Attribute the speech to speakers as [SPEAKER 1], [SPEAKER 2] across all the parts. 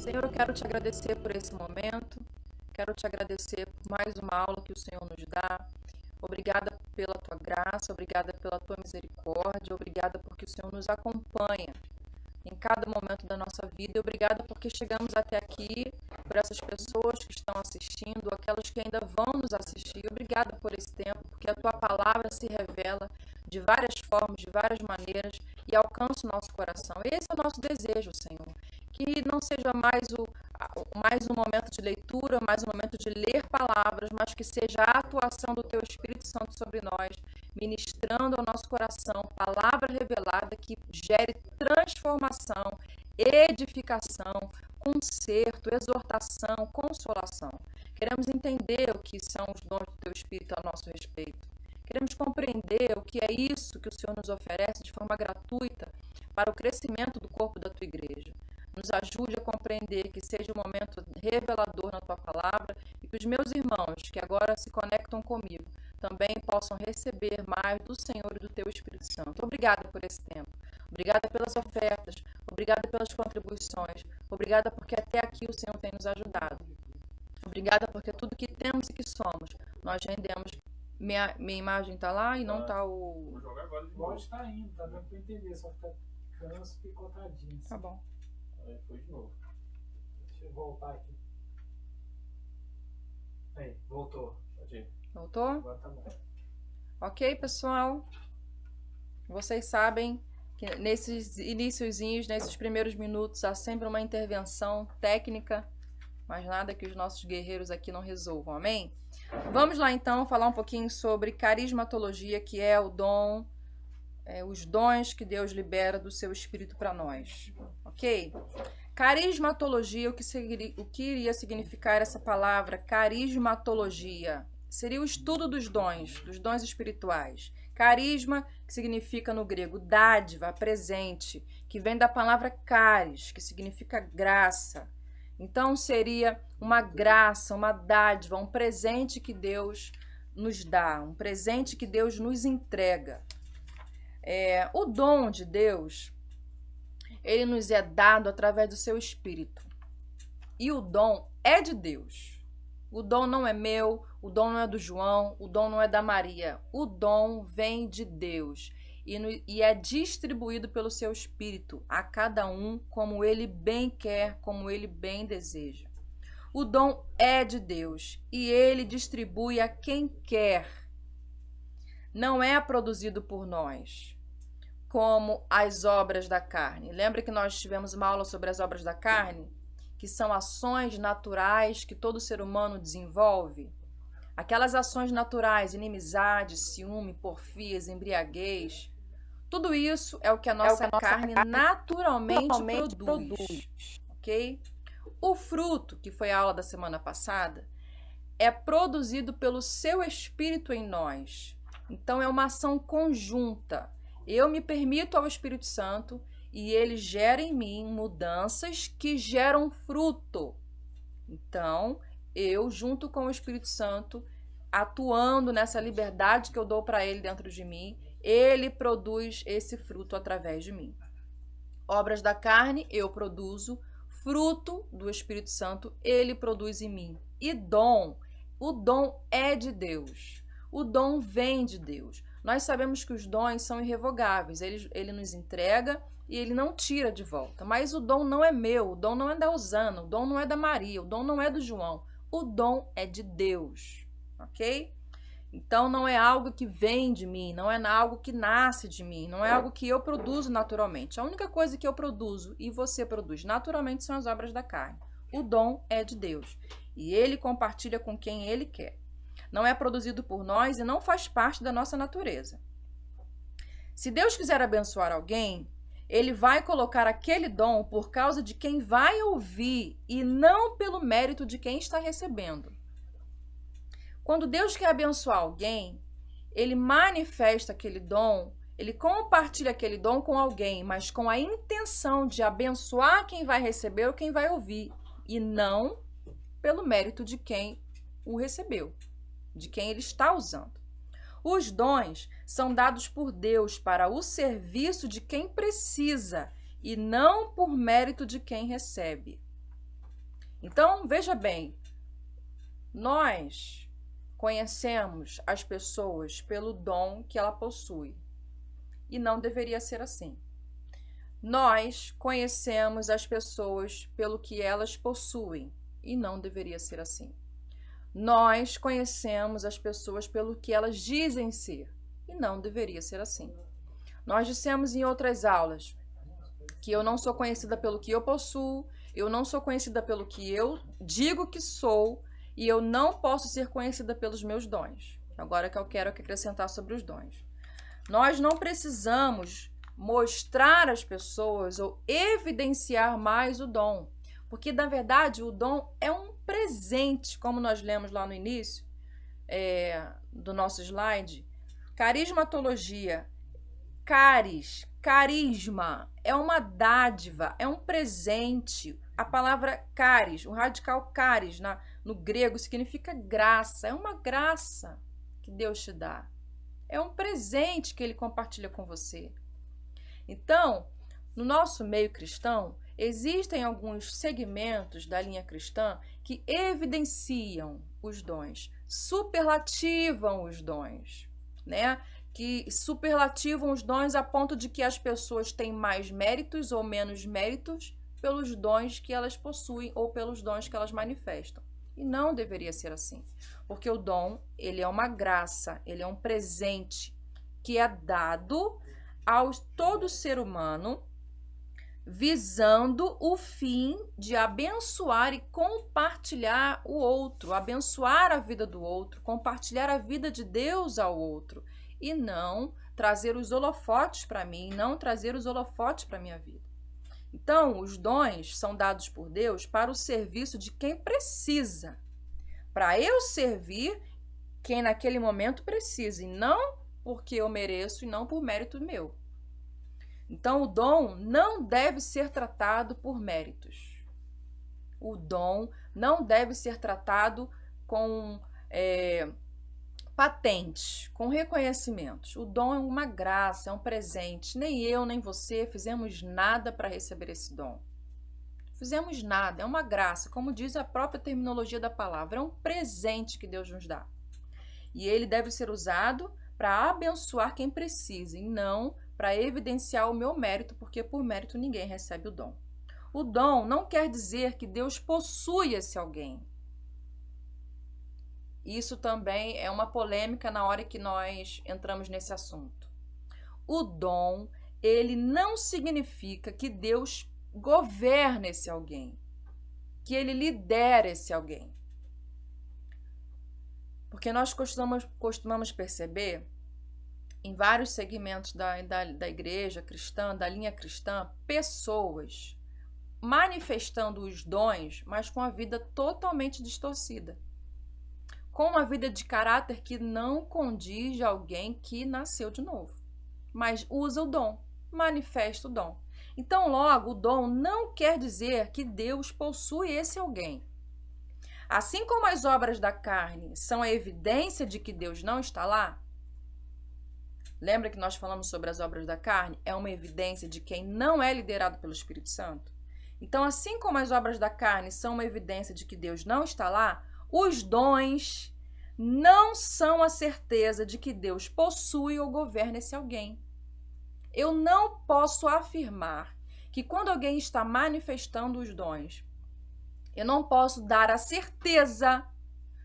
[SPEAKER 1] Senhor, eu quero te agradecer por esse momento, quero te agradecer por mais uma aula que o Senhor nos dá. Obrigada pela tua graça, obrigada pela tua misericórdia, obrigada porque o Senhor nos acompanha em cada momento da nossa vida e obrigada porque chegamos até aqui, por essas pessoas que estão assistindo, aquelas que ainda vão nos assistir. Obrigada por esse tempo, porque a tua palavra se revela de várias formas, de várias maneiras e alcança o nosso coração. Esse é o nosso desejo, Senhor, que não seja mais um momento de leitura, mais um momento de ler palavras, mas que seja a atuação do teu Espírito Santo sobre nós, ministrando ao nosso coração palavra revelada que gere transformação, edificação, conserto, exortação, consolação. Queremos entender o que são os dons do teu Espírito a nosso respeito. Queremos compreender o que é isso que o Senhor nos oferece de forma gratuita para o crescimento do corpo da tua igreja. Nos ajude a compreender que seja um momento revelador na tua palavra e que os meus irmãos que agora se conectam comigo também possam receber mais do Senhor e do teu Espírito Santo. Obrigada por esse tempo. Obrigada pelas ofertas. Obrigada pelas contribuições. Obrigada porque até aqui o Senhor tem nos ajudado. Obrigada porque tudo que temos e que somos, nós rendemos. Minha imagem está lá e não está o...
[SPEAKER 2] Vou jogar agora de
[SPEAKER 3] Pode estar indo, tá dando pra entender, só fica canso e picotadinho.
[SPEAKER 1] Tá bom.
[SPEAKER 2] Aí foi de novo.
[SPEAKER 3] Deixa eu voltar aqui. Aí, voltou.
[SPEAKER 2] Pode ir.
[SPEAKER 1] Voltou?
[SPEAKER 3] Agora tá bom.
[SPEAKER 1] Ok, pessoal? Vocês sabem que nesses iniciozinhos, nesses primeiros minutos, há sempre uma intervenção técnica, mas nada que os nossos guerreiros aqui não resolvam, amém? Vamos lá então falar um pouquinho sobre carismatologia, que é o dom, os dons que Deus libera do seu Espírito para nós, ok? Carismatologia, o que iria significar essa palavra carismatologia? Seria o estudo dos dons espirituais. Carisma, que significa no grego dádiva, presente, que vem da palavra caris, que significa graça. Então seria uma graça, uma dádiva, um presente que Deus nos dá, um presente que Deus nos entrega. O dom de Deus, ele nos é dado através do seu Espírito. E o dom é de Deus. O dom não é meu, o dom não é do João, o dom não é da Maria. O dom vem de Deus e é distribuído pelo seu Espírito a cada um como ele bem quer, como ele bem deseja. O dom é de Deus e ele distribui a quem quer. Não é produzido por nós, como as obras da carne. Lembra que nós tivemos uma aula sobre as obras da carne? Que são ações naturais que todo ser humano desenvolve. Aquelas ações naturais, inimizade, ciúme, porfias, embriaguez, tudo isso é o que a nossa carne naturalmente produz, ok? O fruto, que foi a aula da semana passada, é produzido pelo seu Espírito em nós. Então é uma ação conjunta. Eu me permito ao Espírito Santo e ele gera em mim mudanças que geram fruto. Então, eu, junto com o Espírito Santo, atuando nessa liberdade que eu dou para ele dentro de mim, ele produz esse fruto através de mim. Obras da carne, eu produzo. Fruto do Espírito Santo, ele produz em mim. E dom, o dom é de Deus. O dom vem de Deus. Nós sabemos que os dons são irrevogáveis. Ele nos entrega e ele não tira de volta. Mas o dom não é meu, o dom não é da Osana, o dom não é da Maria, o dom não é do João. O dom é de Deus, ok? Então não é algo que vem de mim, não é algo que nasce de mim, não é algo que eu produzo naturalmente. A única coisa que eu produzo e você produz naturalmente são as obras da carne. O dom é de Deus e ele compartilha com quem ele quer. Não é produzido por nós e não faz parte da nossa natureza. Se Deus quiser abençoar alguém, ele vai colocar aquele dom por causa de quem vai ouvir e não pelo mérito de quem está recebendo. Quando Deus quer abençoar alguém, ele manifesta aquele dom, ele compartilha aquele dom com alguém, mas com a intenção de abençoar quem vai receber ou quem vai ouvir, e não pelo mérito de quem o recebeu, de quem ele está usando. Os dons são dados por Deus para o serviço de quem precisa e não por mérito de quem recebe. Então, veja bem, nós conhecemos as pessoas pelo dom que ela possui, e não deveria ser assim. Nós conhecemos as pessoas pelo que elas possuem, e não deveria ser assim. Nós conhecemos as pessoas pelo que elas dizem ser, e não deveria ser assim. Nós dissemos em outras aulas que eu não sou conhecida pelo que eu possuo, eu não sou conhecida pelo que eu digo que sou, e eu não posso ser conhecida pelos meus dons. Agora que eu quero acrescentar sobre os dons. Nós não precisamos mostrar às pessoas ou evidenciar mais o dom, porque na verdade o dom é um presente, como nós lemos lá no início do nosso slide. Carismatologia, carisma, é uma dádiva, é um presente. A palavra caris, o radical caris, no grego, significa graça. É uma graça que Deus te dá. É um presente que Ele compartilha com você. Então, no nosso meio cristão, existem alguns segmentos da linha cristã que evidenciam os dons, superlativam os dons, né? Que superlativam os dons a ponto de que as pessoas têm mais méritos ou menos méritos pelos dons que elas possuem ou pelos dons que elas manifestam. E não deveria ser assim, porque o dom, ele é uma graça, ele é um presente que é dado a todo ser humano, visando o fim de abençoar e compartilhar o outro, abençoar a vida do outro, compartilhar a vida de Deus ao outro, e não trazer os holofotes para mim, não trazer os holofotes para a minha vida. Então, os dons são dados por Deus para o serviço de quem precisa, para eu servir quem naquele momento precisa, e não porque eu mereço e não por mérito meu. Então, o dom não deve ser tratado por méritos. O dom não deve ser tratado com patentes, com reconhecimentos. O dom é uma graça, é um presente. Nem eu, nem você fizemos nada para receber esse dom. Fizemos nada, é uma graça, como diz a própria terminologia da palavra, é um presente que Deus nos dá. E ele deve ser usado para abençoar quem precisa, e não para evidenciar o meu mérito, porque por mérito ninguém recebe o dom. O dom não quer dizer que Deus possui esse alguém. Isso também é uma polêmica na hora que nós entramos nesse assunto. O dom, ele não significa que Deus governa esse alguém, que ele lidera esse alguém. Porque nós costumamos perceber em vários segmentos da igreja cristã, da linha cristã, pessoas manifestando os dons, mas com a vida totalmente distorcida. Com uma vida de caráter que não condiz a alguém que nasceu de novo, mas usa o dom, manifesta o dom. Então, logo, o dom não quer dizer que Deus possui esse alguém. Assim como as obras da carne são a evidência de que Deus não está lá, lembra que nós falamos sobre as obras da carne? É uma evidência de quem não é liderado pelo Espírito Santo. Então, assim como as obras da carne são uma evidência de que Deus não está lá, os dons não são a certeza de que Deus possui ou governa esse alguém. Eu não posso afirmar que quando alguém está manifestando os dons, eu não posso dar a certeza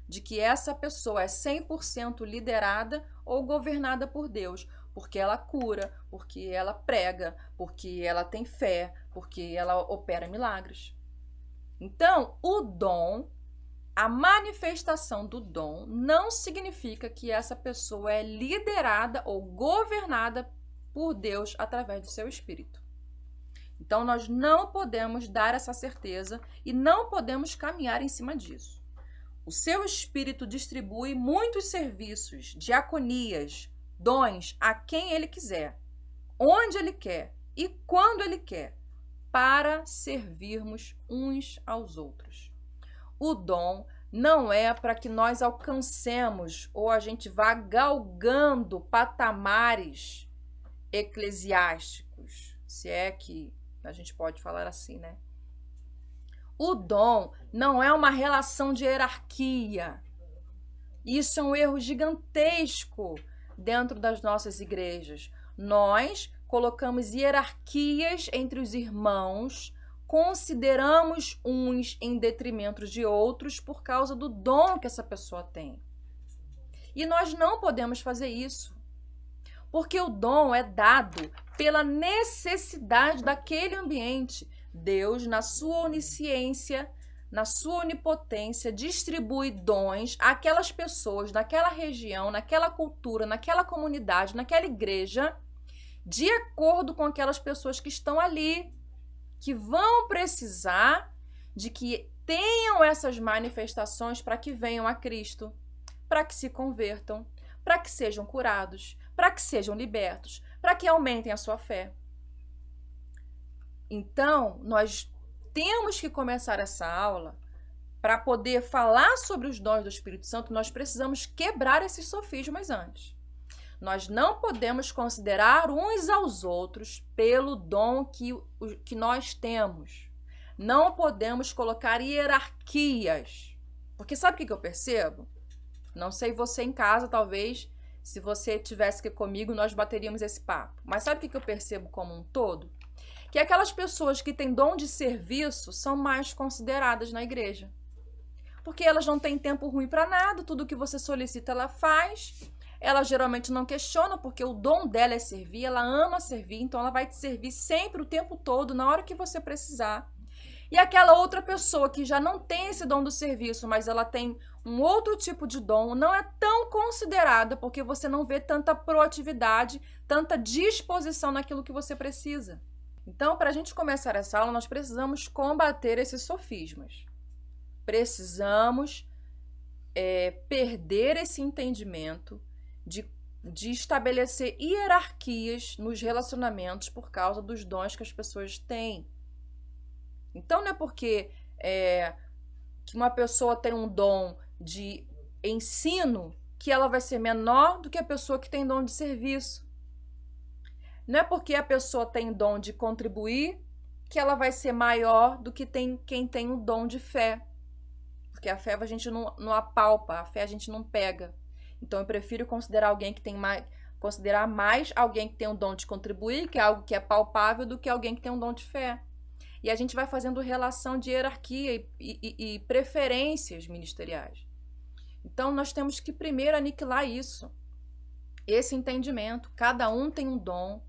[SPEAKER 1] de que essa pessoa é 100% liderada ou governada por Deus, porque ela cura, porque ela prega, porque ela tem fé, porque ela opera milagres. Então, o dom, a manifestação do dom, não significa que essa pessoa é liderada ou governada por Deus através do seu espírito. Então, nós não podemos dar essa certeza e não podemos caminhar em cima disso. O seu espírito distribui muitos serviços, diaconias, dons a quem ele quiser, onde ele quer e quando ele quer, para servirmos uns aos outros. O dom não é para que nós alcancemos ou a gente vá galgando patamares eclesiásticos, se é que a gente pode falar assim, né? O dom não é uma relação de hierarquia. Isso é um erro gigantesco dentro das nossas igrejas. Nós colocamos hierarquias entre os irmãos, consideramos uns em detrimento de outros por causa do dom que essa pessoa tem. E nós não podemos fazer isso, porque o dom é dado pela necessidade daquele ambiente. Deus, na sua onisciência, na sua onipotência, distribui dons àquelas pessoas, naquela região, naquela cultura, naquela comunidade, naquela igreja, de acordo com aquelas pessoas que estão ali, que vão precisar de que tenham essas manifestações para que venham a Cristo, para que se convertam, para que sejam curados, para que sejam libertos, para que aumentem a sua fé. Então, nós temos que começar essa aula, para poder falar sobre os dons do Espírito Santo, nós precisamos quebrar esses sofismas antes. Nós não podemos considerar uns aos outros pelo dom que nós temos. Não podemos colocar hierarquias. Porque sabe o que eu percebo? Não sei você em casa, talvez, se você estivesse aqui comigo, nós bateríamos esse papo. Mas sabe o que eu percebo como um todo? Que aquelas pessoas que têm dom de serviço são mais consideradas na igreja. Porque elas não têm tempo ruim para nada, tudo que você solicita ela faz. Ela geralmente não questiona, porque o dom dela é servir, ela ama servir, então ela vai te servir sempre, o tempo todo, na hora que você precisar. E aquela outra pessoa que já não tem esse dom do serviço, mas ela tem um outro tipo de dom, não é tão considerada, porque você não vê tanta proatividade, tanta disposição naquilo que você precisa. Então, para a gente começar essa aula, nós precisamos combater esses sofismas. Precisamos perder esse entendimento de estabelecer hierarquias nos relacionamentos por causa dos dons que as pessoas têm. Então, não é porque que uma pessoa tem um dom de ensino que ela vai ser menor do que a pessoa que tem dom de serviço. Não é porque a pessoa tem dom de contribuir que ela vai ser maior do que quem tem o dom de fé. Porque a fé a gente não apalpa, a fé a gente não pega. Então eu prefiro considerar mais alguém que tem um dom de contribuir, que é algo que é palpável, do que alguém que tem um dom de fé. E a gente vai fazendo relação de hierarquia e preferências ministeriais. Então nós temos que primeiro aniquilar isso, esse entendimento. Cada um tem um dom.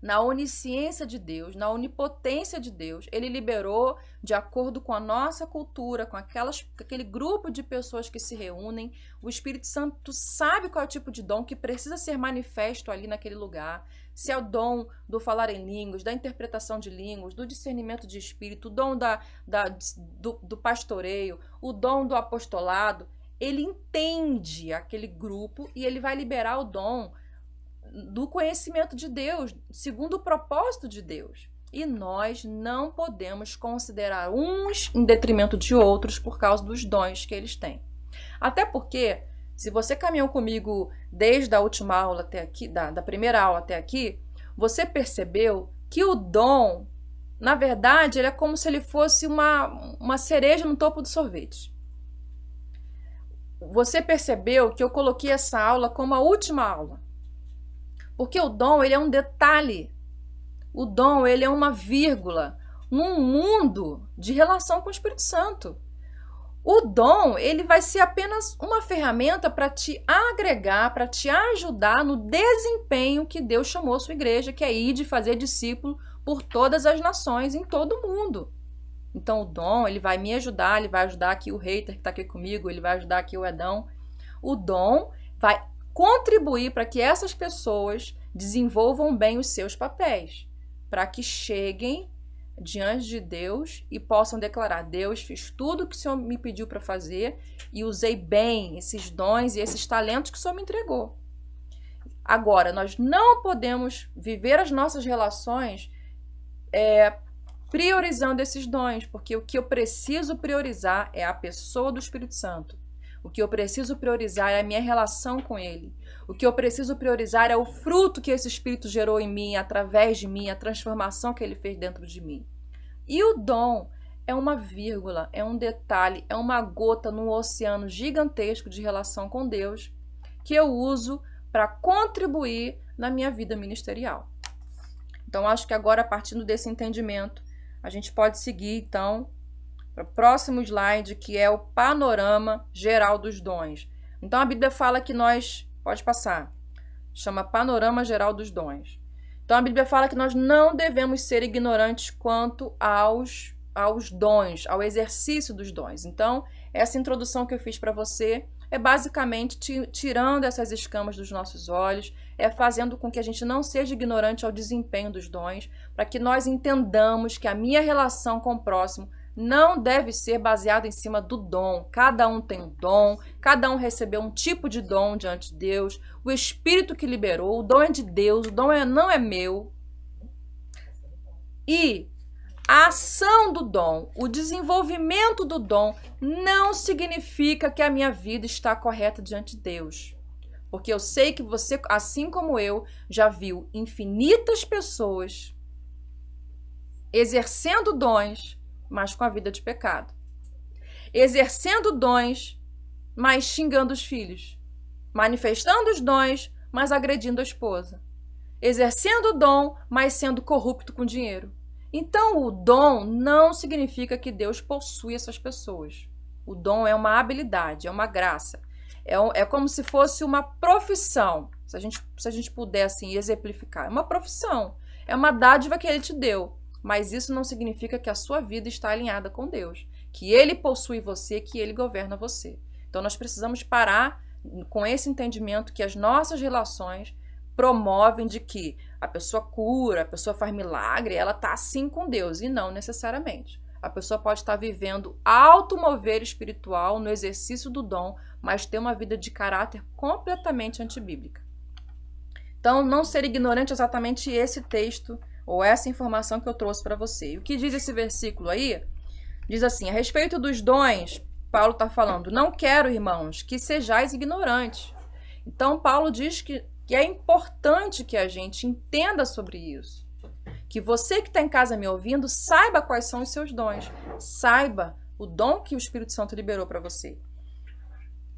[SPEAKER 1] Na onisciência de Deus, na onipotência de Deus, Ele liberou de acordo com a nossa cultura, com aquele grupo de pessoas que se reúnem. O Espírito Santo sabe qual é o tipo de dom que precisa ser manifesto ali naquele lugar. Se é o dom do falar em línguas, da interpretação de línguas, do discernimento de espírito, o dom do pastoreio, o dom do apostolado. Ele entende aquele grupo e ele vai liberar o dom do conhecimento de Deus, segundo o propósito de Deus. E nós não podemos considerar uns em detrimento de outros por causa dos dons que eles têm. Até porque, se você caminhou comigo desde a última aula até aqui, da primeira aula até aqui, você percebeu que o dom, na verdade, ele é como se ele fosse uma cereja no topo do sorvete. Você percebeu que eu coloquei essa aula como a última aula. Porque o dom, ele é um detalhe. O dom, ele é uma vírgula num mundo de relação com o Espírito Santo. O dom, ele vai ser apenas uma ferramenta para te agregar, para te ajudar no desempenho que Deus chamou a sua igreja, que é ir de fazer discípulo por todas as nações, em todo o mundo. Então, o dom, ele vai me ajudar, ele vai ajudar aqui o hater que está aqui comigo, ele vai ajudar aqui o Edão. O dom vai contribuir para que essas pessoas desenvolvam bem os seus papéis, para que cheguem diante de Deus e possam declarar: Deus, fiz tudo o que o Senhor me pediu para fazer e usei bem esses dons e esses talentos que o Senhor me entregou. Agora, nós não podemos viver as nossas relações priorizando esses dons, porque o que eu preciso priorizar é a pessoa do Espírito Santo. O que eu preciso priorizar é a minha relação com Ele. O que eu preciso priorizar é o fruto que esse Espírito gerou em mim, através de mim, a transformação que Ele fez dentro de mim. E o dom é uma vírgula, é um detalhe, é uma gota num oceano gigantesco de relação com Deus que eu uso para contribuir na minha vida ministerial. Então, acho que agora, partindo desse entendimento, a gente pode seguir, então, para o próximo slide, que é o panorama geral dos dons. Então, a Bíblia fala que nós... Pode passar. Chama panorama geral dos dons. Então, a Bíblia fala que nós não devemos ser ignorantes quanto aos dons, ao exercício dos dons. Então, essa introdução que eu fiz para você é basicamente tirando essas escamas dos nossos olhos, é fazendo com que a gente não seja ignorante ao desempenho dos dons, para que nós entendamos que a minha relação com o próximo não deve ser baseada em cima do dom. Cada um tem um dom, cada um recebeu um tipo de dom diante de Deus, o Espírito que liberou, o dom é de Deus, o dom não é meu. E a ação do dom, o desenvolvimento do dom, não significa que a minha vida está correta diante de Deus. Porque eu sei que você, assim como eu, já viu infinitas pessoas exercendo dons, mas com a vida de pecado. Exercendo dons, mas xingando os filhos. Manifestando os dons, mas agredindo a esposa. Exercendo o dom, mas sendo corrupto com dinheiro. Então, o dom não significa que Deus possui essas pessoas. O dom é uma habilidade, é uma graça. É como se fosse uma profissão, se a gente puder assim exemplificar. É uma profissão, é uma dádiva que Ele te deu. Mas isso não significa que a sua vida está alinhada com Deus, que Ele possui você, que Ele governa você. Então, nós precisamos parar com esse entendimento que as nossas relações promovem de que a pessoa cura, a pessoa faz milagre, ela está assim com Deus, e não necessariamente. A pessoa pode estar vivendo alto mover espiritual no exercício do dom, mas ter uma vida de caráter completamente antibíblica. Então, não ser ignorante é exatamente esse texto ou essa informação que eu trouxe para você. E o que diz esse versículo aí? Diz assim, a respeito dos dons, Paulo está falando, não quero, irmãos, que sejais ignorantes. Então, Paulo diz que é importante que a gente entenda sobre isso. Que você que está em casa me ouvindo, saiba quais são os seus dons. Saiba o dom que o Espírito Santo liberou para você.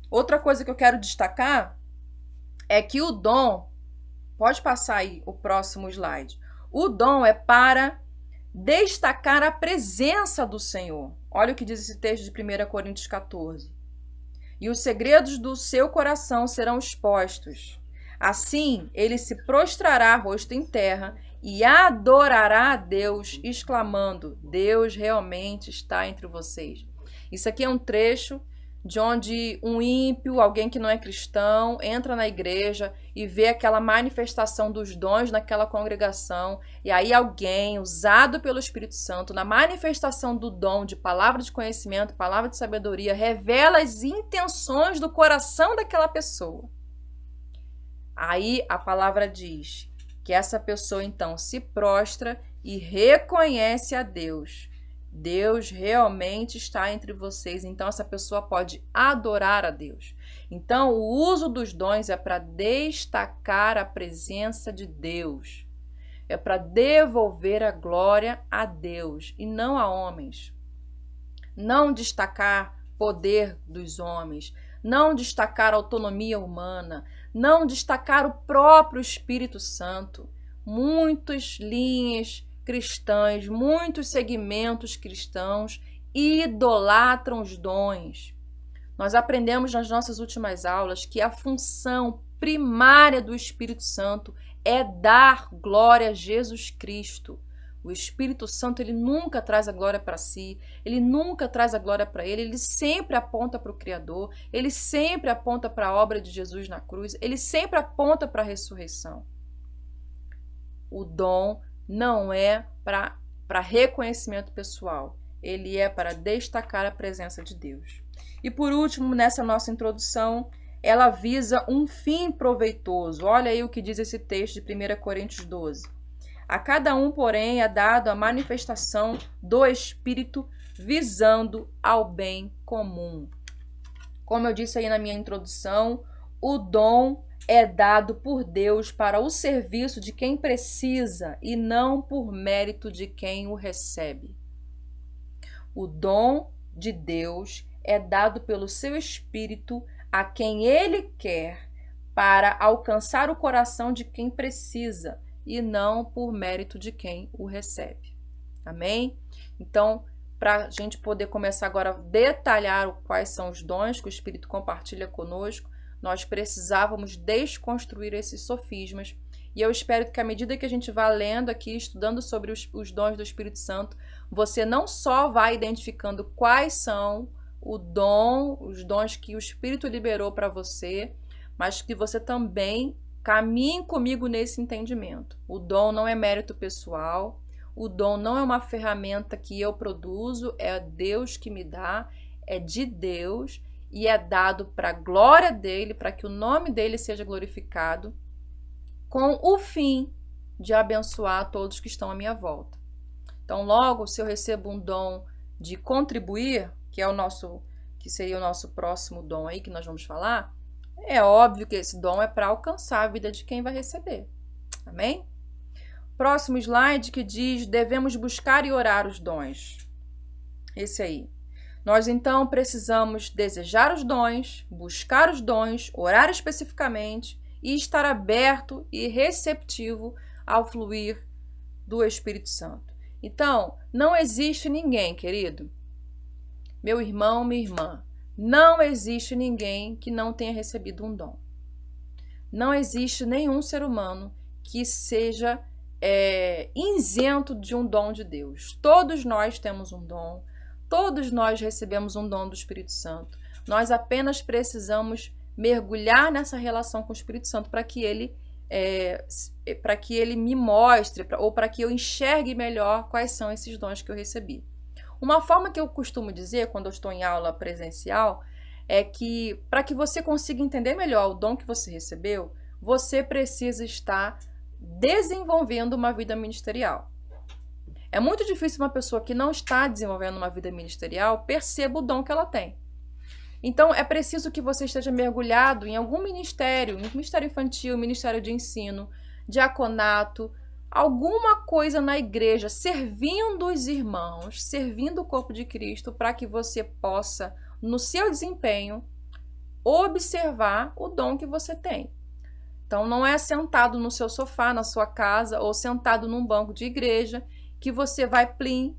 [SPEAKER 1] Outra coisa que eu quero destacar é que o dom, pode passar aí o próximo slide, o dom é para destacar a presença do Senhor. Olha o que diz esse texto de 1 Coríntios 14. E os segredos do seu coração serão expostos. Assim, ele se prostrará rosto em terra e adorará a Deus, exclamando, Deus realmente está entre vocês. Isso aqui é um trecho de onde um ímpio, alguém que não é cristão, entra na igreja e vê aquela manifestação dos dons naquela congregação, e aí alguém, usado pelo Espírito Santo, na manifestação do dom de palavra de conhecimento, palavra de sabedoria, revela as intenções do coração daquela pessoa. Aí a palavra diz que essa pessoa então se prostra e reconhece a Deus. Deus realmente está entre vocês, então essa pessoa pode adorar a Deus. Então o uso dos dons é para destacar a presença de Deus. É para devolver a glória a Deus e não a homens. Não destacar poder dos homens, não destacar autonomia humana, não destacar o próprio Espírito Santo. Muitas linhas cristãs, muitos segmentos cristãos idolatram os dons. Nós aprendemos nas nossas últimas aulas que a função primária do Espírito Santo é dar glória a Jesus Cristo. O Espírito Santo, ele nunca traz a glória para si, ele nunca traz a glória para ele sempre aponta para o Criador, ele sempre aponta para a obra de Jesus na cruz, ele sempre aponta para a ressurreição. O dom não é para reconhecimento pessoal, ele é para destacar a presença de Deus. E por último, nessa nossa introdução, ela visa um fim proveitoso. Olha aí o que diz esse texto de 1 Coríntios 12. A cada um, porém, é dado a manifestação do Espírito visando ao bem comum. Como eu disse aí na minha introdução, o dom é dado por Deus para o serviço de quem precisa e não por mérito de quem o recebe. O dom de Deus é dado pelo seu Espírito a quem Ele quer para alcançar o coração de quem precisa e não por mérito de quem o recebe. Amém? Então, para a gente poder começar agora a detalhar quais são os dons que o Espírito compartilha conosco, nós precisávamos desconstruir esses sofismas. E eu espero que à medida que a gente vá lendo aqui, estudando sobre os dons do Espírito Santo, você não só vai identificando quais são os dons que o Espírito liberou para você, mas que você também caminhe comigo nesse entendimento. O dom não é mérito pessoal, o dom não é uma ferramenta que eu produzo, é Deus que me dá, é de Deus e é dado para a glória dele, para que o nome dele seja glorificado, com o fim de abençoar todos que estão à minha volta. Então, logo, se eu recebo um dom de contribuir, que seria o nosso próximo dom aí que nós vamos falar, é óbvio que esse dom é para alcançar a vida de quem vai receber. Amém? Próximo slide que diz: devemos buscar e orar os dons. Esse aí. Nós então precisamos desejar os dons, buscar os dons, orar especificamente e estar aberto e receptivo ao fluir do Espírito Santo. Então, não existe ninguém, querido, meu irmão, minha irmã, não existe ninguém que não tenha recebido um dom. Não existe nenhum ser humano que seja isento de um dom de Deus. Todos nós temos um dom, todos nós recebemos um dom do Espírito Santo. Nós apenas precisamos mergulhar nessa relação com o Espírito Santo para que ele me mostre, ou para que eu enxergue melhor quais são esses dons que eu recebi. Uma forma que eu costumo dizer quando eu estou em aula presencial é que, para que você consiga entender melhor o dom que você recebeu, você precisa estar desenvolvendo uma vida ministerial. É muito difícil uma pessoa que não está desenvolvendo uma vida ministerial perceba o dom que ela tem. Então, é preciso que você esteja mergulhado em algum ministério, ministério infantil, ministério de ensino, diaconato, alguma coisa na igreja, servindo os irmãos, servindo o corpo de Cristo, para que você possa, no seu desempenho, observar o dom que você tem. Então, não é sentado no seu sofá, na sua casa, ou sentado num banco de igreja, que você vai plim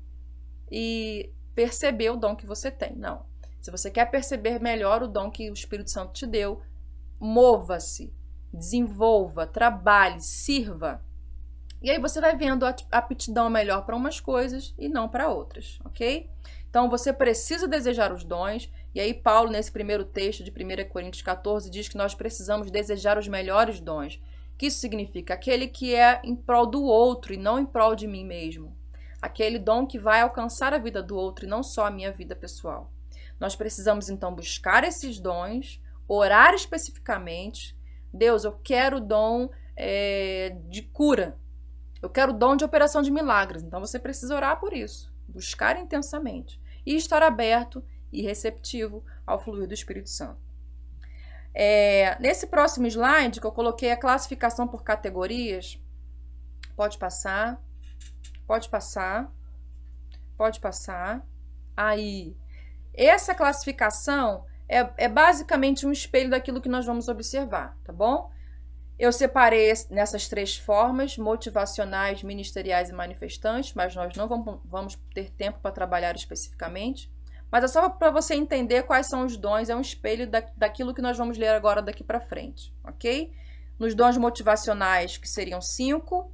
[SPEAKER 1] e perceber o dom que você tem. Não. Se você quer perceber melhor o dom que o Espírito Santo te deu, mova-se, desenvolva, trabalhe, sirva. E aí você vai vendo a aptidão melhor para umas coisas e não para outras, ok? Então você precisa desejar os dons. E aí Paulo, nesse primeiro texto de 1 Coríntios 14, diz que nós precisamos desejar os melhores dons. Que isso significa? Aquele que é em prol do outro e não em prol de mim mesmo. Aquele dom que vai alcançar a vida do outro e não só a minha vida pessoal. Nós precisamos então buscar esses dons, orar especificamente. Deus, eu quero o dom de cura. Eu quero o dom de operação de milagres. Então você precisa orar por isso. Buscar intensamente. E estar aberto e receptivo ao fluir do Espírito Santo. Nesse próximo slide que eu coloquei a classificação por categorias. Pode passar. Pode passar. Pode passar. Aí. Essa classificação é basicamente um espelho daquilo que nós vamos observar, tá bom? Eu separei nessas 3 formas, motivacionais, ministeriais e manifestantes, mas nós não vamos ter tempo para trabalhar especificamente. Mas é só para você entender quais são os dons, é um espelho daquilo que nós vamos ler agora daqui para frente, ok? Nos dons motivacionais, que seriam 5,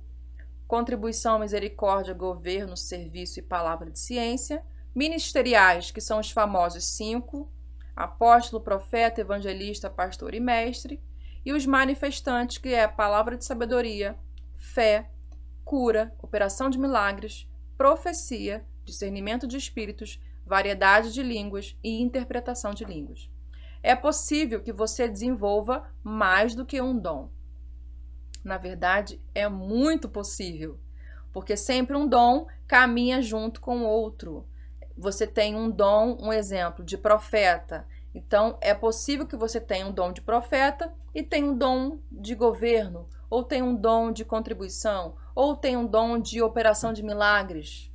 [SPEAKER 1] contribuição, misericórdia, governo, serviço e palavra de ciência. Ministeriais, que são os famosos 5, apóstolo, profeta, evangelista, pastor e mestre. E os manifestantes, que é palavra de sabedoria, fé, cura, operação de milagres, profecia, discernimento de espíritos, variedade de línguas e interpretação de línguas. É possível que você desenvolva mais do que um dom. Na verdade, é muito possível, porque sempre um dom caminha junto com o outro. Você tem um dom, um exemplo, de profeta. Então, é possível que você tenha um dom de profeta e tenha um dom de governo, ou tenha um dom de contribuição, ou tenha um dom de operação de milagres.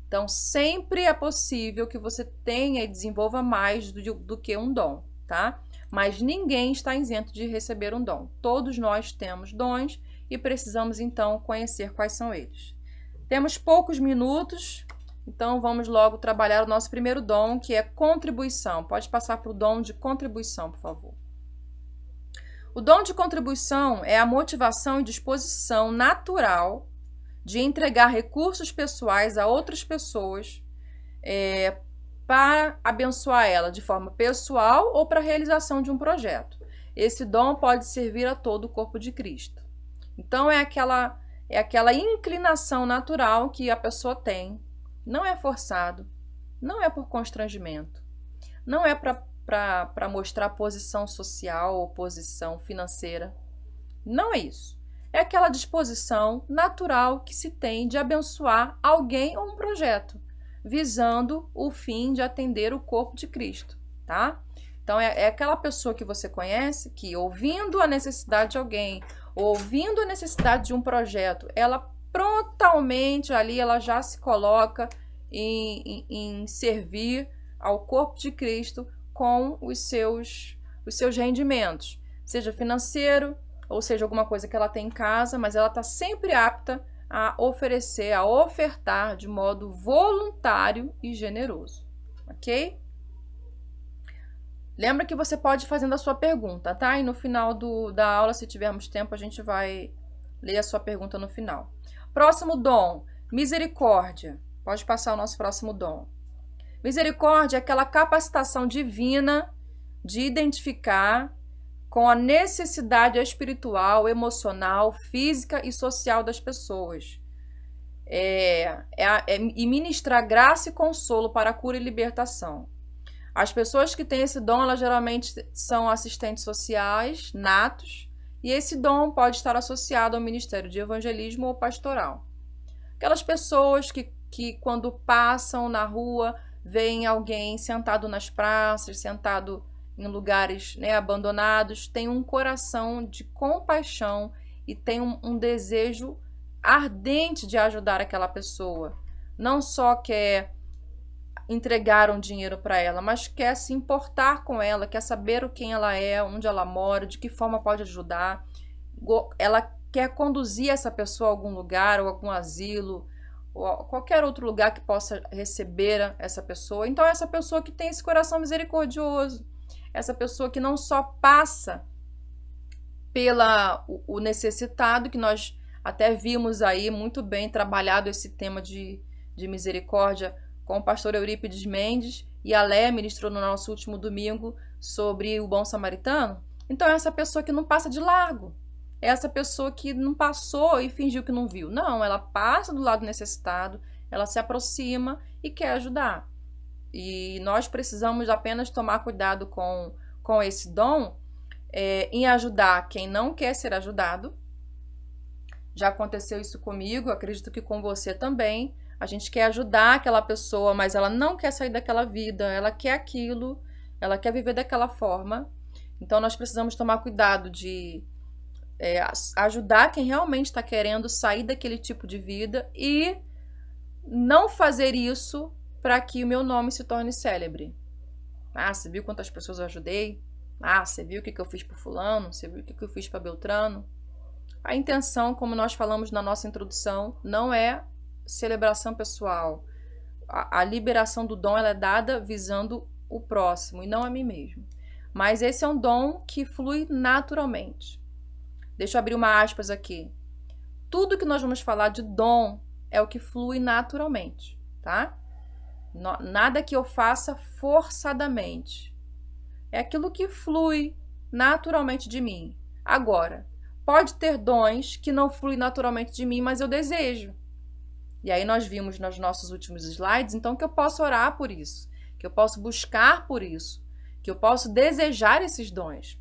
[SPEAKER 1] Então, sempre é possível que você tenha e desenvolva mais do que um dom, tá? Mas ninguém está isento de receber um dom. Todos nós temos dons e precisamos, então, conhecer quais são eles. Temos poucos minutos, então vamos logo trabalhar o nosso primeiro dom, que é contribuição. Pode passar para o dom de contribuição, por favor. O dom de contribuição é a motivação e disposição natural de entregar recursos pessoais a outras pessoas para abençoar ela de forma pessoal ou para a realização de um projeto. Esse dom pode servir a todo o corpo de Cristo. Então, é aquela inclinação natural que a pessoa tem. Não é forçado, não é por constrangimento, não é para mostrar posição social ou posição financeira. Não é isso. É aquela disposição natural que se tem de abençoar alguém ou um projeto, visando o fim de atender o corpo de Cristo, tá? Então, é aquela pessoa que você conhece que, ouvindo a necessidade de alguém, ouvindo a necessidade de um projeto, ela prontamente ali, ela já se coloca em servir ao corpo de Cristo com os seus rendimentos, seja financeiro, ou seja, alguma coisa que ela tem em casa, mas ela está sempre apta a oferecer, a ofertar de modo voluntário e generoso, ok? Lembra que você pode ir fazendo a sua pergunta, tá? E no final da aula, se tivermos tempo, a gente vai ler a sua pergunta no final. Próximo dom, misericórdia. Pode passar o nosso próximo dom. Misericórdia é aquela capacitação divina de identificar com a necessidade espiritual, emocional, física e social das pessoas. E ministrar graça e consolo para a cura e libertação. As pessoas que têm esse dom, elas geralmente são assistentes sociais, natos, e esse dom pode estar associado ao ministério de evangelismo ou pastoral. Aquelas pessoas que quando passam na rua, veem alguém sentado nas praças, sentado em lugares, né, abandonados, tem um coração de compaixão e tem um desejo ardente de ajudar aquela pessoa. Não só quer entregar um dinheiro para ela, mas quer se importar com ela, quer saber quem ela é, onde ela mora, de que forma pode ajudar. Ela quer conduzir essa pessoa a algum lugar, ou algum asilo, ou qualquer outro lugar que possa receber essa pessoa. Então, essa pessoa que tem esse coração misericordioso, essa pessoa que não só passa o necessitado, que nós até vimos aí muito bem trabalhado esse tema de misericórdia com o pastor Eurípides Mendes, e a Léa ministrou no nosso último domingo sobre o bom samaritano. Então, é essa pessoa que não passa de largo, é essa pessoa que não passou e fingiu que não viu. Não, ela passa do lado necessitado, ela se aproxima e quer ajudar. E nós precisamos apenas tomar cuidado com esse dom em ajudar quem não quer ser ajudado. Já aconteceu isso comigo, acredito que com você também. A gente quer ajudar aquela pessoa, mas ela não quer sair daquela vida, ela quer aquilo, ela quer viver daquela forma. Então, nós precisamos tomar cuidado de ajudar quem realmente está querendo sair daquele tipo de vida e não fazer isso para que o meu nome se torne célebre. Ah, você viu quantas pessoas eu ajudei? Ah, você viu o que eu fiz para fulano? Você viu o que eu fiz para Beltrano? A intenção, como nós falamos na nossa introdução, não é celebração pessoal. A liberação do dom ela é dada visando o próximo e não a mim mesmo. Mas esse é um dom que flui naturalmente. Deixa eu abrir uma aspas aqui. Tudo que nós vamos falar de dom é o que flui naturalmente, tá? Nada que eu faça forçadamente. É aquilo que flui naturalmente de mim. Agora, pode ter dons que não fluem naturalmente de mim, mas eu desejo. E aí nós vimos nos nossos últimos slides, então, que eu posso orar por isso, que eu posso buscar por isso, que eu posso desejar esses dons.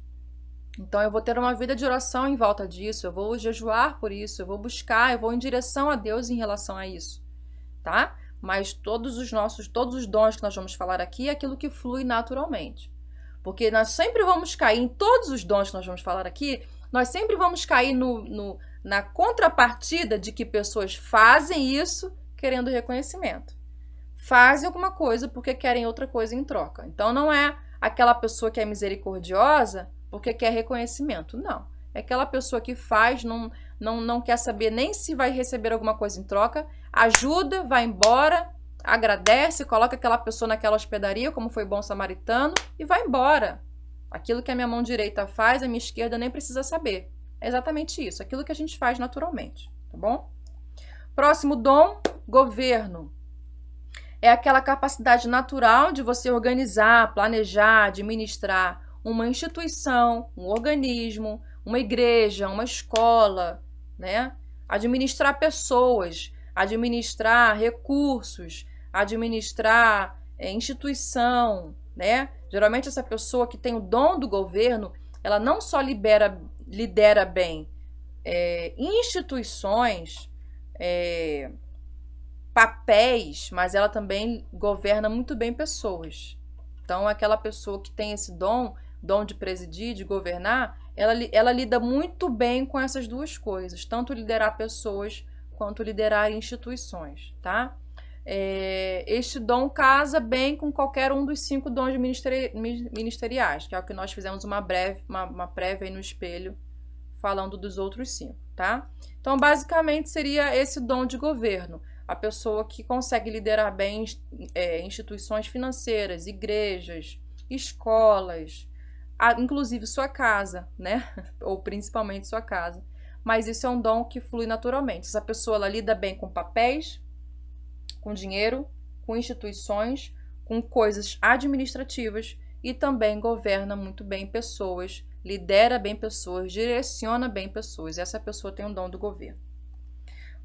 [SPEAKER 1] Então, eu vou ter uma vida de oração em volta disso, eu vou jejuar por isso, eu vou buscar, eu vou em direção a Deus em relação a isso, tá? Mas todos os dons que nós vamos falar aqui é aquilo que flui naturalmente. Porque nós sempre vamos cair, em todos os dons que nós vamos falar aqui, nós sempre vamos cair na contrapartida de que pessoas fazem isso querendo reconhecimento. fazem alguma coisa porque querem outra coisa em troca. Então não é aquela pessoa que é misericordiosa porque quer reconhecimento, não. É aquela pessoa que faz, não quer saber nem se vai receber alguma coisa em troca, ajuda, vai embora, agradece, coloca aquela pessoa naquela hospedaria, como foi bom samaritano, e vai embora. Aquilo que a minha mão direita faz, a minha esquerda nem precisa saber. É exatamente isso, aquilo que a gente faz naturalmente, tá bom? Próximo dom, governo. É aquela capacidade natural de você organizar, planejar, administrar uma instituição, um organismo, uma igreja, uma escola, né? Administrar pessoas, administrar recursos, administrar instituição, né? Geralmente essa pessoa que tem o dom do governo, ela não só lidera bem instituições, papéis, mas ela também governa muito bem pessoas. Então, aquela pessoa que tem esse dom de presidir, de governar, ela lida muito bem com essas duas coisas, tanto liderar pessoas quanto liderar instituições, tá? Este dom casa bem com qualquer um dos 5 dons ministeriais, que é o que nós fizemos uma prévia aí no espelho, falando dos outros 5, tá? Então, basicamente, seria esse dom de governo. A pessoa que consegue liderar bem instituições financeiras, igrejas, escolas, inclusive sua casa, né? Ou principalmente sua casa. Mas isso é um dom que flui naturalmente. Essa pessoa ela lida bem com papéis, com dinheiro, com instituições, com coisas administrativas e também governa muito bem pessoas, lidera bem pessoas, direciona bem pessoas. Essa pessoa tem um dom do governo.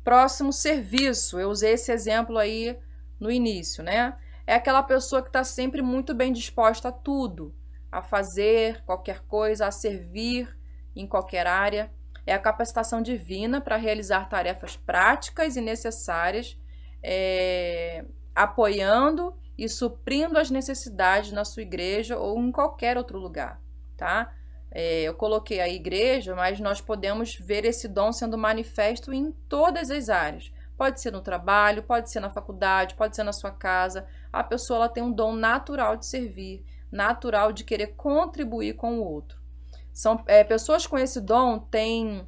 [SPEAKER 1] Próximo, serviço. Eu usei esse exemplo aí no início, né? É aquela pessoa que está sempre muito bem disposta a tudo, a fazer qualquer coisa, a servir em qualquer área. É a capacitação divina para realizar tarefas práticas e necessárias, apoiando e suprindo as necessidades na sua igreja ou em qualquer outro lugar, tá? Eu coloquei a igreja, mas nós podemos ver esse dom sendo manifesto em todas as áreas. Pode ser no trabalho, pode ser na faculdade, pode ser na sua casa. A pessoa ela tem um dom natural de servir, natural de querer contribuir com o outro. Pessoas com esse dom têm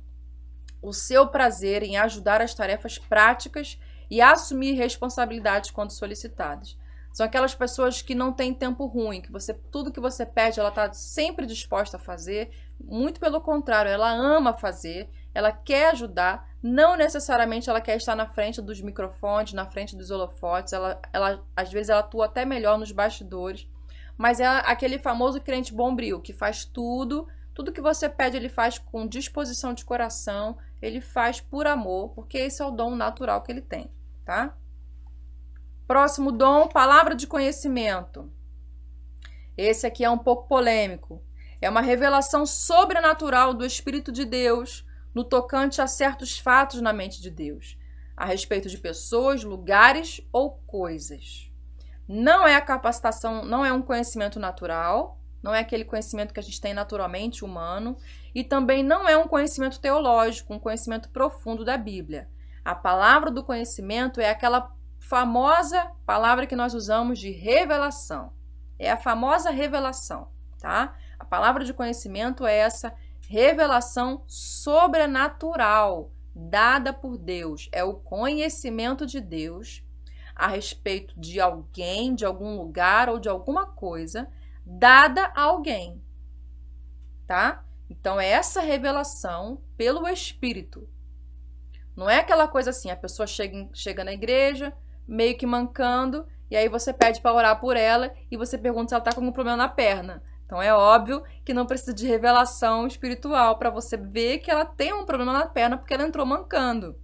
[SPEAKER 1] o seu prazer em ajudar as tarefas práticas e assumir responsabilidades quando solicitadas. São aquelas pessoas que não têm tempo ruim, que tudo que você pede, ela está sempre disposta a fazer. Muito pelo contrário, ela ama fazer, ela quer ajudar. Não necessariamente ela quer estar na frente dos microfones, na frente dos holofotes. Às vezes ela atua até melhor nos bastidores. Mas é aquele famoso crente bombril, que faz tudo que você pede ele faz com disposição de coração, ele faz por amor, porque esse é o dom natural que ele tem, tá? Próximo dom, palavra de conhecimento. Esse aqui é um pouco polêmico. É uma revelação sobrenatural do Espírito de Deus no tocante a certos fatos na mente de Deus, a respeito de pessoas, lugares ou coisas. Não é a capacitação, não é um conhecimento natural, não é aquele conhecimento que a gente tem naturalmente humano, e também não é um conhecimento teológico, um conhecimento profundo da Bíblia. A palavra do conhecimento é aquela famosa palavra que nós usamos de revelação. É a famosa revelação, tá? A palavra de conhecimento é essa revelação sobrenatural dada por Deus. É o conhecimento de Deus a respeito de alguém, de algum lugar ou de alguma coisa dada a alguém, tá? Então é essa revelação pelo Espírito. Não é aquela coisa assim, a pessoa chega na igreja meio que mancando, e aí você pede para orar por ela e você pergunta se ela está com algum problema na perna. Então é óbvio que não precisa de revelação espiritual para você ver que ela tem um problema na perna porque ela entrou mancando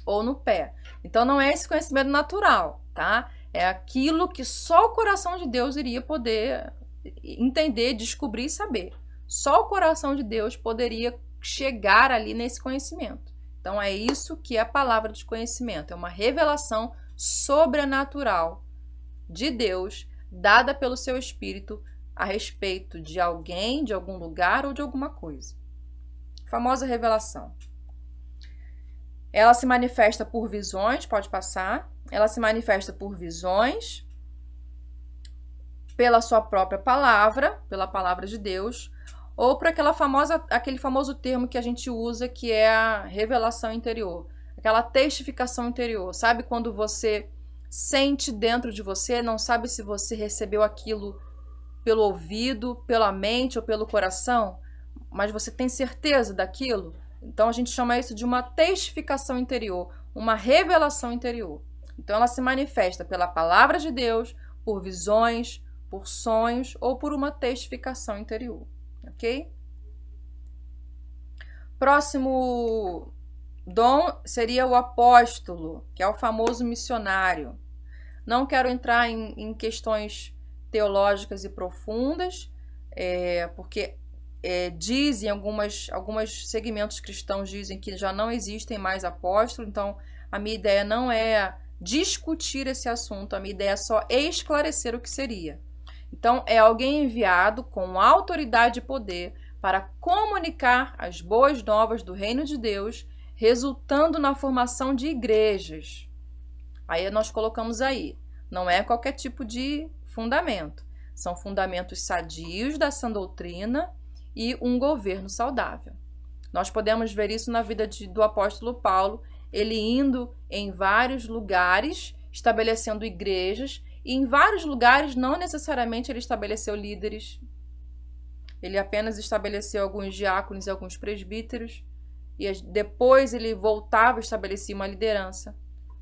[SPEAKER 1] ou no pé. Então não é esse conhecimento natural, tá? É aquilo que só o coração de Deus iria poder entender, descobrir e saber. Só o coração de Deus poderia chegar ali nesse conhecimento. Então é isso que é a palavra de conhecimento, é uma revelação sobrenatural de Deus, dada pelo seu Espírito a respeito de alguém, de algum lugar ou de alguma coisa. Famosa revelação. Ela se manifesta por visões, pode passar. Ela se manifesta por visões, pela sua própria palavra, pela palavra de Deus, ou por aquele famoso termo que a gente usa, que é a revelação interior, aquela testificação interior. Sabe quando você sente dentro de você, não sabe se você recebeu aquilo pelo ouvido, pela mente ou pelo coração, mas você tem certeza daquilo? Então a gente chama isso de uma testificação interior, uma revelação interior. Então ela se manifesta pela palavra de Deus, por visões, por sonhos ou por uma testificação interior, ok? Próximo dom seria o apóstolo, que é o famoso missionário. Não quero entrar em questões teológicas e profundas, porque dizem, alguns segmentos cristãos dizem que já não existem mais apóstolos, então a minha ideia não é discutir esse assunto, a minha ideia é só esclarecer o que seria. Então, é alguém enviado com autoridade e poder para comunicar as boas novas do reino de Deus, resultando na formação de igrejas. Aí nós colocamos aí, não é qualquer tipo de fundamento, são fundamentos sadios da sã doutrina e um governo saudável. Nós podemos ver isso na vida do apóstolo Paulo, ele indo em vários lugares, estabelecendo igrejas, e em vários lugares não necessariamente ele estabeleceu líderes, ele apenas estabeleceu alguns diáconos e alguns presbíteros, e depois ele voltava e estabelecia uma liderança.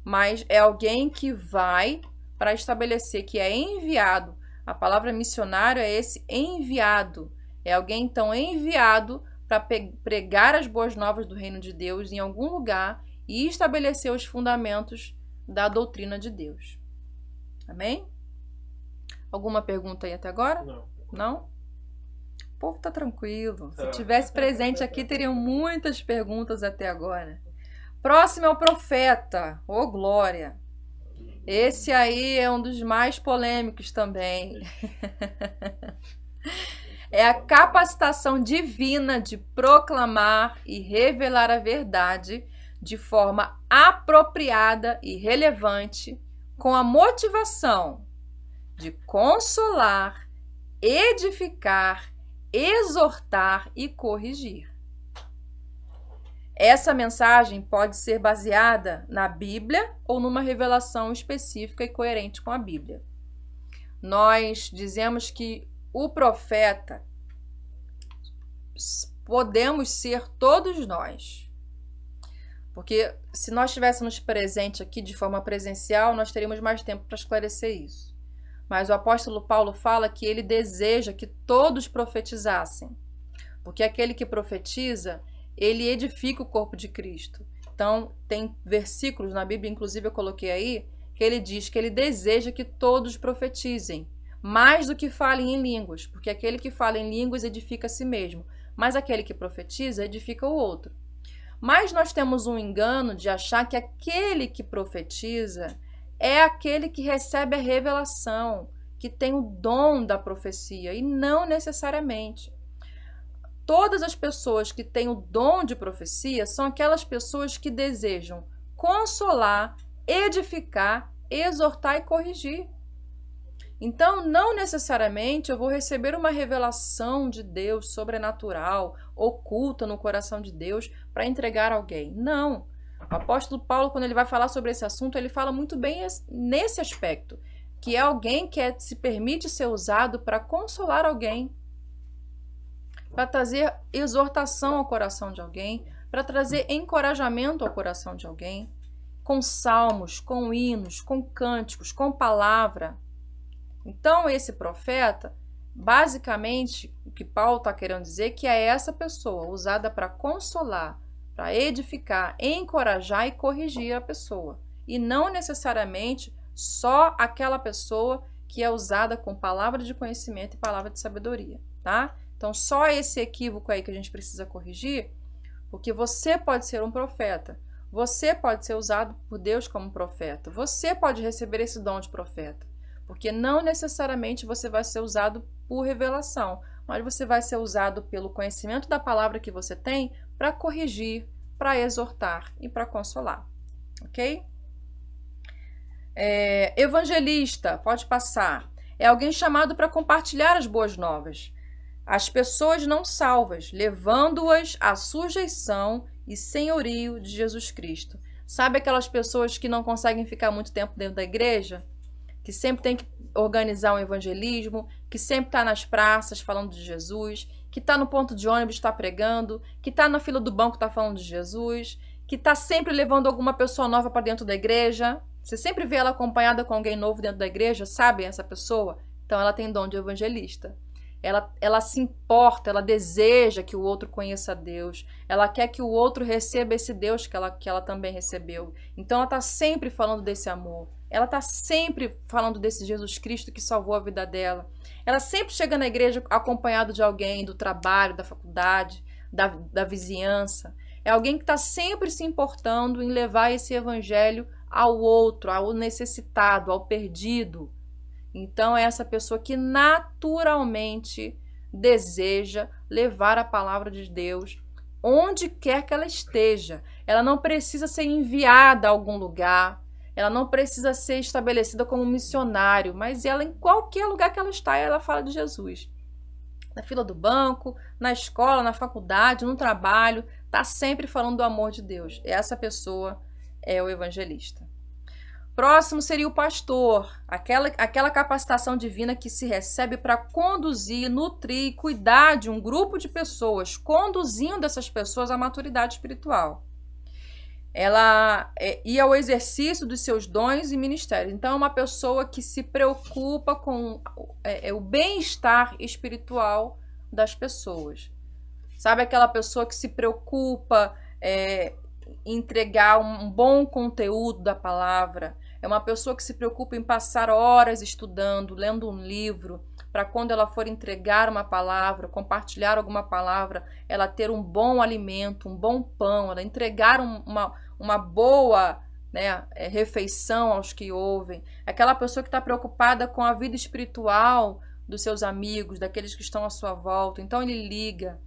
[SPEAKER 1] Mas é alguém que vai para estabelecer, que é enviado. A palavra missionário é esse enviado. É alguém então enviado para pregar as boas novas do reino de Deus em algum lugar e estabelecer os fundamentos da doutrina de Deus. Amém? Alguma pergunta aí até agora?
[SPEAKER 2] Não.
[SPEAKER 1] Não? O povo tá tranquilo. Se tivesse presente aqui, teriam muitas perguntas até agora. Próximo é o profeta. Ô, glória! Esse aí é um dos mais polêmicos também. É a capacitação divina de proclamar e revelar a verdade de forma apropriada e relevante, com a motivação de consolar, edificar, exortar e corrigir. Essa mensagem pode ser baseada na Bíblia ou numa revelação específica e coerente com a Bíblia. Nós dizemos que o profeta podemos ser todos nós. Porque se nós estivéssemos presentes aqui de forma presencial, nós teríamos mais tempo para esclarecer isso. Mas o apóstolo Paulo fala que ele deseja que todos profetizassem. Porque aquele que profetiza, ele edifica o corpo de Cristo. Então, tem versículos na Bíblia, inclusive eu coloquei aí, que ele diz que ele deseja que todos profetizem, mais do que falem em línguas, porque aquele que fala em línguas edifica a si mesmo, mas aquele que profetiza edifica o outro. Mas nós temos um engano de achar que aquele que profetiza é aquele que recebe a revelação, que tem o dom da profecia, e não necessariamente. Todas as pessoas que têm o dom de profecia são aquelas pessoas que desejam consolar, edificar, exortar e corrigir. Então, não necessariamente eu vou receber uma revelação de Deus sobrenatural, oculta no coração de Deus, para entregar a alguém. Não. O apóstolo Paulo, quando ele vai falar sobre esse assunto, ele fala muito bem nesse aspecto, que é alguém que se permite ser usado para consolar alguém, para trazer exortação ao coração de alguém, para trazer encorajamento ao coração de alguém, com salmos, com hinos, com cânticos, com palavra. Então, esse profeta, basicamente, o que Paulo está querendo dizer que é essa pessoa usada para consolar, para edificar, encorajar e corrigir a pessoa. E não necessariamente só aquela pessoa que é usada com palavra de conhecimento e palavra de sabedoria, tá? Então, só esse equívoco aí que a gente precisa corrigir, porque você pode ser um profeta, você pode ser usado por Deus como profeta, você pode receber esse dom de profeta. Porque não necessariamente você vai ser usado por revelação, mas você vai ser usado pelo conhecimento da palavra que você tem para corrigir, para exortar e para consolar, ok? Evangelista, pode passar. É alguém chamado para compartilhar as boas novas. As pessoas não salvas, levando-as à sujeição e senhorio de Jesus Cristo. Sabe aquelas pessoas que não conseguem ficar muito tempo dentro da igreja? Que sempre tem que organizar um evangelismo, que sempre está nas praças falando de Jesus, que está no ponto de ônibus, está pregando, que está na fila do banco, está falando de Jesus, que está sempre levando alguma pessoa nova para dentro da igreja. Você sempre vê ela acompanhada com alguém novo dentro da igreja, sabe essa pessoa? Então ela tem dom de evangelista. Ela se importa, ela deseja que o outro conheça Deus, ela quer que o outro receba esse Deus que ela também recebeu. Então ela está sempre falando desse amor, ela está sempre falando desse Jesus Cristo que salvou a vida dela. Ela sempre chega na igreja acompanhada de alguém, do trabalho, da faculdade, da vizinhança. É alguém que está sempre se importando em levar esse evangelho ao outro, ao necessitado, ao perdido. Então é essa pessoa que naturalmente deseja levar a palavra de Deus onde quer que ela esteja. Ela não precisa ser enviada a algum lugar, ela não precisa ser estabelecida como missionário, mas ela, em qualquer lugar que ela está, ela fala de Jesus. Na fila do banco, na escola, na faculdade, no trabalho, está sempre falando do amor de Deus. Essa pessoa é o evangelista. Próximo seria o pastor, aquela capacitação divina que se recebe para conduzir, nutrir e cuidar de um grupo de pessoas, conduzindo essas pessoas à maturidade espiritual. Ela e ao exercício dos seus dons e ministérios. Então, é uma pessoa que se preocupa com o bem-estar espiritual das pessoas. Sabe aquela pessoa que se preocupa em entregar um bom conteúdo da palavra? É uma pessoa que se preocupa em passar horas estudando, lendo um livro, para quando ela for entregar uma palavra, compartilhar alguma palavra, ela ter um bom alimento, um bom pão, ela entregar uma boa refeição aos que ouvem. Aquela pessoa que está preocupada com a vida espiritual dos seus amigos, daqueles que estão à sua volta. Então ele liga,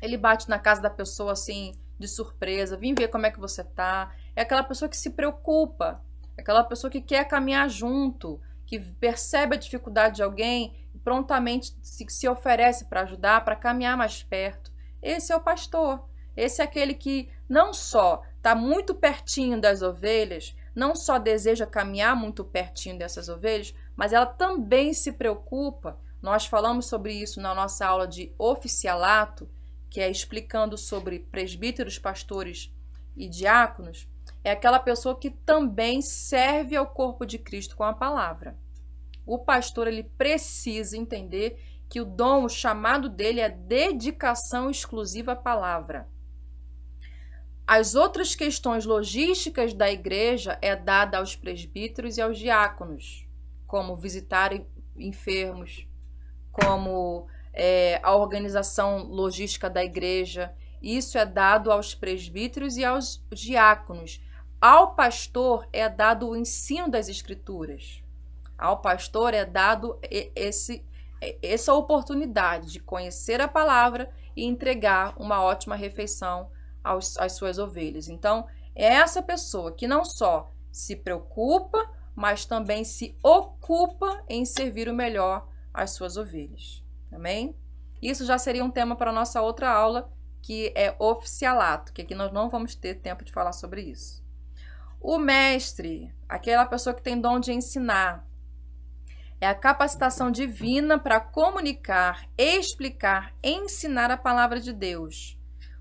[SPEAKER 1] ele bate na casa da pessoa assim, de surpresa, vim ver como é que você está. É aquela pessoa que se preocupa, é aquela pessoa que quer caminhar junto, que percebe a dificuldade de alguém e prontamente se oferece para ajudar, para caminhar mais perto. Esse é o pastor. Esse é aquele que não só está muito pertinho das ovelhas, não só deseja caminhar muito pertinho dessas ovelhas, mas ela também se preocupa. Nós falamos sobre isso na nossa aula de oficialato, que é explicando sobre presbíteros, pastores e diáconos. É aquela pessoa que também serve ao corpo de Cristo com a palavra. O pastor, ele precisa entender que o dom, o chamado dele é dedicação exclusiva à palavra. As outras questões logísticas da igreja é dada aos presbíteros e aos diáconos, como visitar enfermos, como a organização logística da igreja. Isso é dado aos presbíteros e aos diáconos. Ao pastor é dado o ensino das escrituras. Ao pastor é dado essa oportunidade de conhecer a palavra e entregar uma ótima refeição às suas ovelhas. Então, é essa pessoa que não só se preocupa, mas também se ocupa em servir o melhor às suas ovelhas. Amém? Isso já seria um tema para a nossa outra aula, que é oficialato, que aqui nós não vamos ter tempo de falar sobre isso. O mestre, aquela pessoa que tem dom de ensinar, é a capacitação divina para comunicar, explicar, ensinar a palavra de Deus,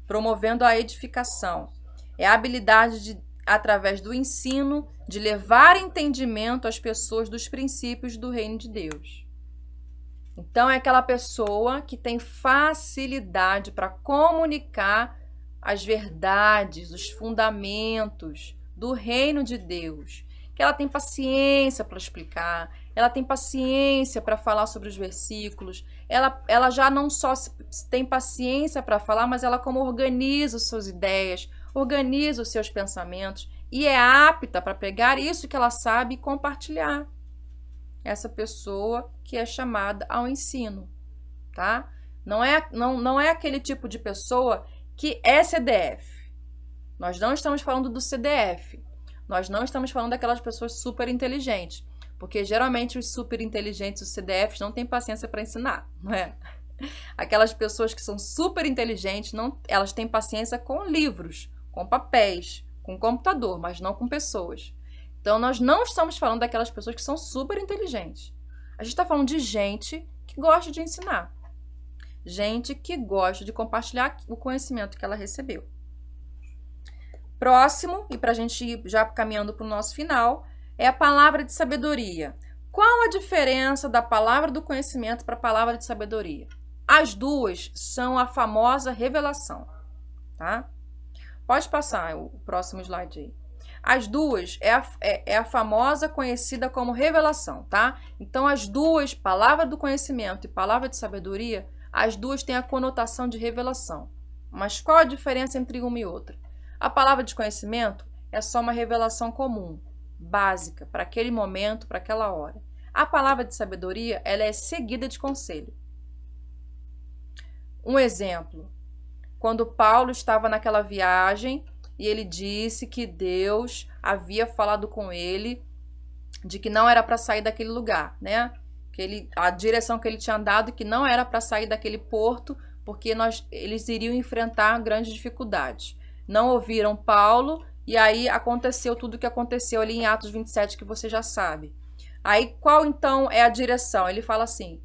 [SPEAKER 1] promovendo a edificação. É a habilidade de, através do ensino, de levar entendimento às pessoas dos princípios do reino de Deus. Então, é aquela pessoa que tem facilidade para comunicar as verdades, os fundamentos do reino de Deus. Que ela tem paciência para explicar, ela tem paciência para falar sobre os versículos, ela já não só tem paciência para falar, mas ela como organiza as suas ideias, organiza os seus pensamentos e é apta para pegar isso que ela sabe e compartilhar. Essa pessoa que é chamada ao ensino, tá? Não é aquele tipo de pessoa que é CDF. Nós não estamos falando do CDF. Nós não estamos falando daquelas pessoas super inteligentes. Porque geralmente os super inteligentes, os CDFs, não têm paciência para ensinar, não é? Aquelas pessoas que são super inteligentes, elas têm paciência com livros, com papéis, com computador, mas não com pessoas. Então, nós não estamos falando daquelas pessoas que são super inteligentes. A gente está falando de gente que gosta de ensinar. Gente que gosta de compartilhar o conhecimento que ela recebeu. Próximo, e para a gente ir já caminhando para o nosso final, é a palavra de sabedoria. Qual a diferença da palavra do conhecimento para a palavra de sabedoria? As duas são a famosa revelação, tá? Pode passar o próximo slide aí. As duas é a famosa conhecida como revelação, tá? Então, as duas, palavra do conhecimento e palavra de sabedoria, as duas têm a conotação de revelação. Mas qual a diferença entre uma e outra? A palavra de conhecimento é só uma revelação comum, básica, para aquele momento, para aquela hora. A palavra de sabedoria, ela é seguida de conselho. Um exemplo, quando Paulo estava naquela viagem e ele disse que Deus havia falado com ele de que não era para sair daquele lugar, né? A direção que ele tinha dado, que não era para sair daquele porto, porque eles iriam enfrentar grandes dificuldades. Não ouviram Paulo e aí aconteceu tudo o que aconteceu ali em Atos 27, que você já sabe. Aí qual então é a direção? Ele fala assim: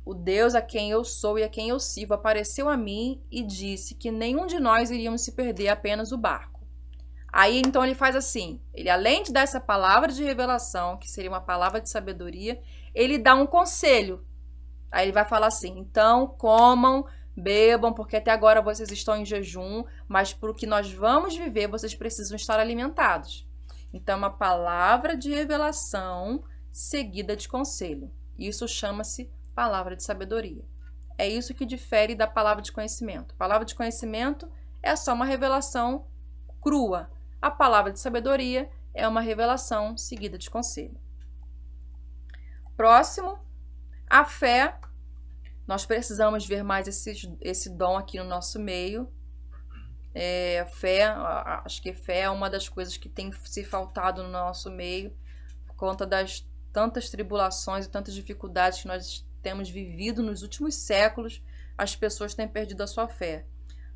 [SPEAKER 1] o Deus a quem eu sou e a quem eu sirvo apareceu a mim e disse que nenhum de nós iríamos se perder, apenas o barco. Aí então ele faz assim, ele além de dar essa palavra de revelação, que seria uma palavra de sabedoria, ele dá um conselho. Aí ele vai falar assim: então comam, bebam, porque até agora vocês estão em jejum, mas para o que nós vamos viver, vocês precisam estar alimentados. Então, uma palavra de revelação seguida de conselho. Isso chama-se palavra de sabedoria. É isso que difere da palavra de conhecimento. A palavra de conhecimento é só uma revelação crua. A palavra de sabedoria é uma revelação seguida de conselho. Próximo, a fé. Nós precisamos ver mais esse dom aqui no nosso meio. Acho que fé é uma das coisas que tem se faltado no nosso meio, por conta das tantas tribulações e tantas dificuldades que nós temos vivido nos últimos séculos. As pessoas têm perdido a sua fé.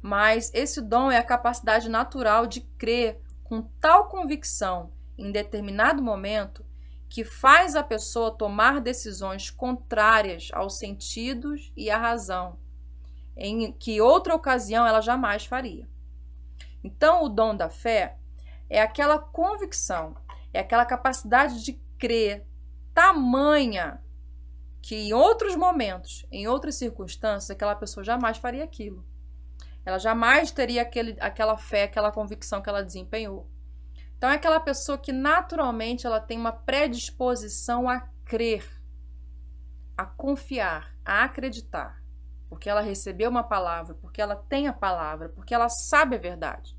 [SPEAKER 1] Mas esse dom é a capacidade natural de crer com tal convicção em determinado momento que faz a pessoa tomar decisões contrárias aos sentidos e à razão, em que outra ocasião ela jamais faria. Então, o dom da fé é aquela convicção, é aquela capacidade de crer tamanha que em outros momentos, em outras circunstâncias, aquela pessoa jamais faria aquilo. Ela jamais teria aquela fé, aquela convicção que ela desempenhou. Então, é aquela pessoa que naturalmente ela tem uma predisposição a crer, a confiar, a acreditar. Porque ela recebeu uma palavra, porque ela tem a palavra, porque ela sabe a verdade.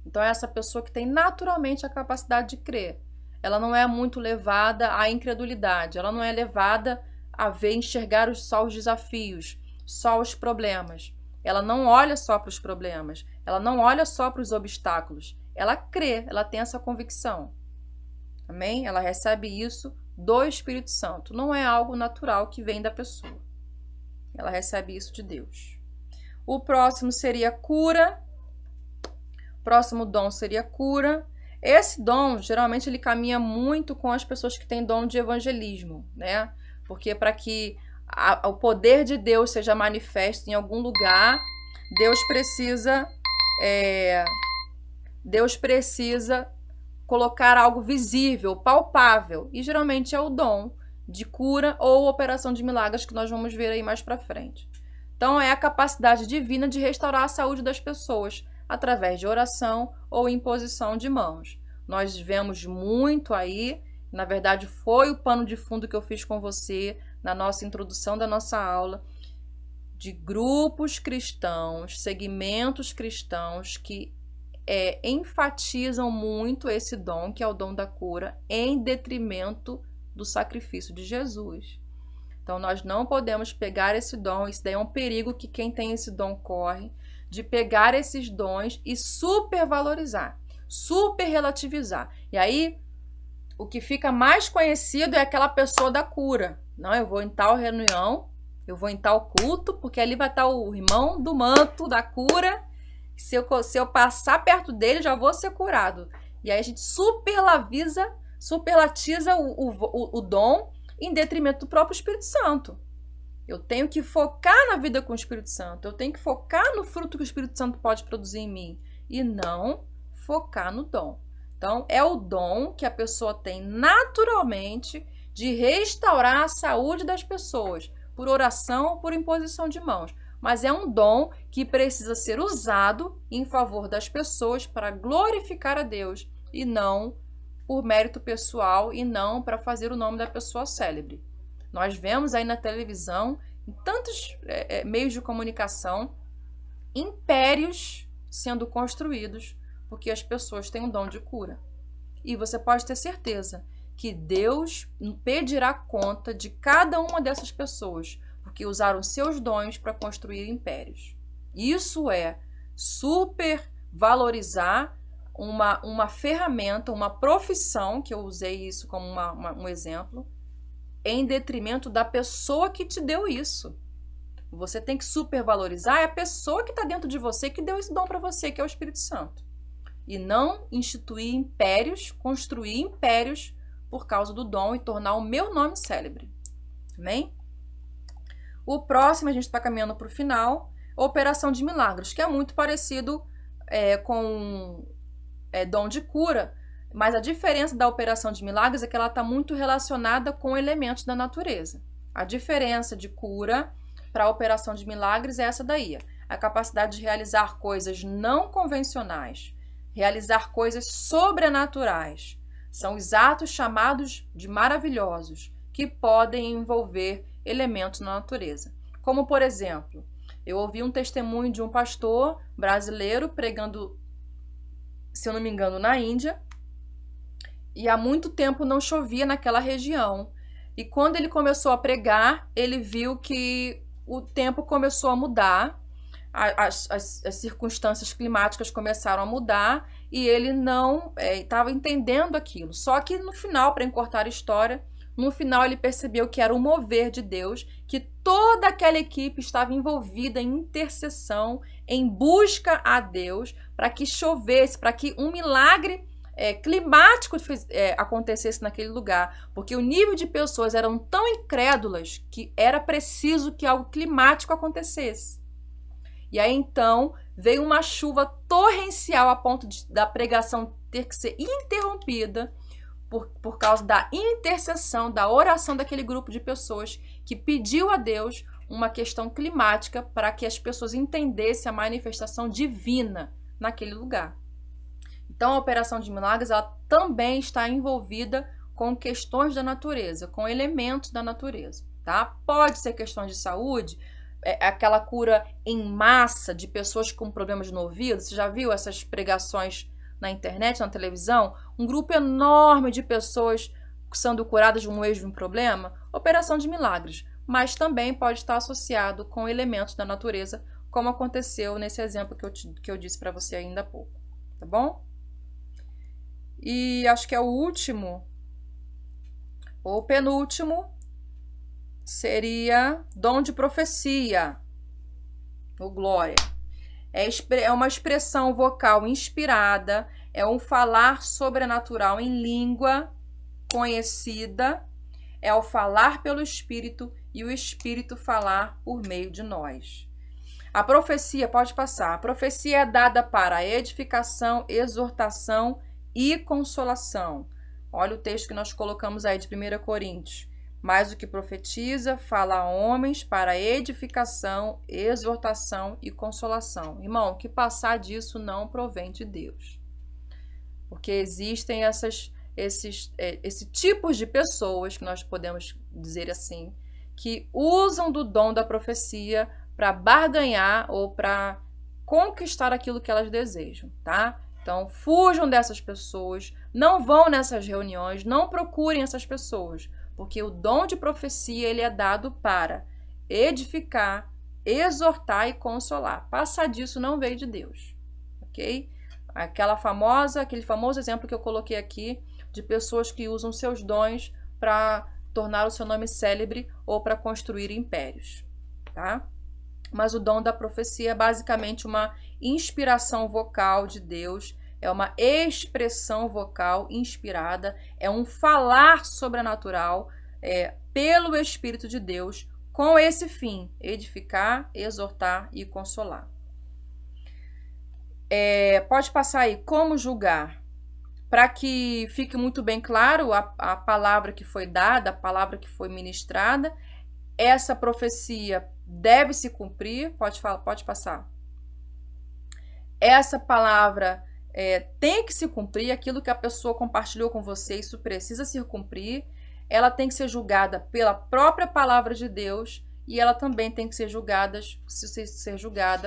[SPEAKER 1] Então, é essa pessoa que tem naturalmente a capacidade de crer. Ela não é muito levada à incredulidade, ela não é levada a enxergar só os desafios, só os problemas. Ela não olha só para os problemas, ela não olha só para os obstáculos. Ela crê, ela tem essa convicção. Amém? Ela recebe isso do Espírito Santo. Não é algo natural que vem da pessoa. Ela recebe isso de Deus. O próximo seria cura. O próximo dom seria cura. Esse dom, geralmente, ele caminha muito com as pessoas que têm dom de evangelismo, né? Porque para que o poder de Deus seja manifesto em algum lugar, Deus precisa colocar algo visível, palpável, e geralmente é o dom de cura ou operação de milagres que nós vamos ver aí mais para frente. Então, é a capacidade divina de restaurar a saúde das pessoas através de oração ou imposição de mãos. Nós vemos muito aí, na verdade foi o pano de fundo que eu fiz com você na nossa introdução da nossa aula, de grupos cristãos, segmentos cristãos que enfatizam muito esse dom, que é o dom da cura, em detrimento do sacrifício de Jesus. Então, nós não podemos pegar esse dom, isso daí é um perigo que quem tem esse dom corre, de pegar esses dons e supervalorizar, superrelativizar. E aí, o que fica mais conhecido é aquela pessoa da cura. Não, eu vou em tal reunião, eu vou em tal culto, porque ali vai estar o irmão do manto da cura. Se eu passar perto dele, já vou ser curado. E aí a gente superlatiza o dom em detrimento do próprio Espírito Santo. Eu tenho que focar na vida com o Espírito Santo. Eu tenho que focar no fruto que o Espírito Santo pode produzir em mim. E não focar no dom. Então, é o dom que a pessoa tem naturalmente de restaurar a saúde das pessoas, por oração ou por imposição de mãos. Mas é um dom que precisa ser usado em favor das pessoas para glorificar a Deus e não por mérito pessoal e não para fazer o nome da pessoa célebre. Nós vemos aí na televisão, em tantos meios de comunicação, impérios sendo construídos porque as pessoas têm um dom de cura. E você pode ter certeza que Deus pedirá conta de cada uma dessas pessoas, porque usaram seus dons para construir impérios. Isso é supervalorizar uma ferramenta, uma profissão, que eu usei isso como um exemplo, em detrimento da pessoa que te deu isso. Você tem que supervalorizar a pessoa que está dentro de você, que deu esse dom para você, que é o Espírito Santo. E não instituir impérios, construir impérios por causa do dom e tornar o meu nome célebre. Amém? O próximo, a gente está caminhando para o final, operação de milagres, que é muito parecido com dom de cura, mas a diferença da operação de milagres é que ela está muito relacionada com elementos da natureza. A diferença de cura para a operação de milagres é essa daí, a capacidade de realizar coisas não convencionais, realizar coisas sobrenaturais. São os atos chamados de maravilhosos, que podem envolver elementos na natureza. Como, por exemplo, eu ouvi um testemunho de um pastor brasileiro pregando, se eu não me engano, na Índia, e há muito tempo não chovia naquela região. E quando ele começou a pregar, ele viu que o tempo começou a mudar, as circunstâncias climáticas começaram a mudar e ele não estava entendendo aquilo. Só que no final, para encurtar a história, no final ele percebeu que era o mover de Deus, que toda aquela equipe estava envolvida em intercessão, em busca a Deus, para que chovesse, para que um milagre climático acontecesse naquele lugar, porque o nível de pessoas eram tão incrédulas que era preciso que algo climático acontecesse. E aí então veio uma chuva torrencial a ponto da pregação ter que ser interrompida por causa da intercessão, da oração daquele grupo de pessoas que pediu a Deus uma questão climática para que as pessoas entendessem a manifestação divina naquele lugar. Então, a operação de milagres ela também está envolvida com questões da natureza, com elementos da natureza, tá? Pode ser questões de saúde, aquela cura em massa de pessoas com problemas no ouvido. Você já viu essas pregações na internet, na televisão? Um grupo enorme de pessoas sendo curadas de um mesmo problema? Operação de milagres. Mas também pode estar associado com elementos da natureza, como aconteceu nesse exemplo que eu disse para você ainda há pouco. Tá bom? E acho que é o último, ou penúltimo, seria dom de profecia, ou glória. É uma expressão vocal inspirada, é um falar sobrenatural em língua conhecida, é o falar pelo Espírito e o Espírito falar por meio de nós. A profecia, pode passar, a profecia é dada para edificação, exortação e consolação. Olha o texto que nós colocamos aí de 1 Coríntios. Mas o que profetiza, fala a homens para edificação, exortação e consolação. Irmão, o que passar disso não provém de Deus. Porque existem esses tipos de pessoas, que nós podemos dizer assim, que usam do dom da profecia para barganhar ou para conquistar aquilo que elas desejam, tá? Então, fujam dessas pessoas, não vão nessas reuniões, não procurem essas pessoas, porque o dom de profecia ele é dado para edificar, exortar e consolar. Passar disso não veio de Deus, ok? Aquele famoso exemplo que eu coloquei aqui de pessoas que usam seus dons para tornar o seu nome célebre ou para construir impérios, tá? Mas o dom da profecia é basicamente uma inspiração vocal de Deus, é uma expressão vocal inspirada, é um falar sobrenatural pelo Espírito de Deus, com esse fim: edificar, exortar e consolar. Pode passar aí, como julgar? Para que fique muito bem claro a palavra que foi dada, a palavra que foi ministrada, essa profecia deve se cumprir. Pode passar. Essa palavra tem que se cumprir, aquilo que a pessoa compartilhou com você, isso precisa se cumprir. Ela tem que ser julgada pela própria palavra de Deus e ela também tem que ser julgada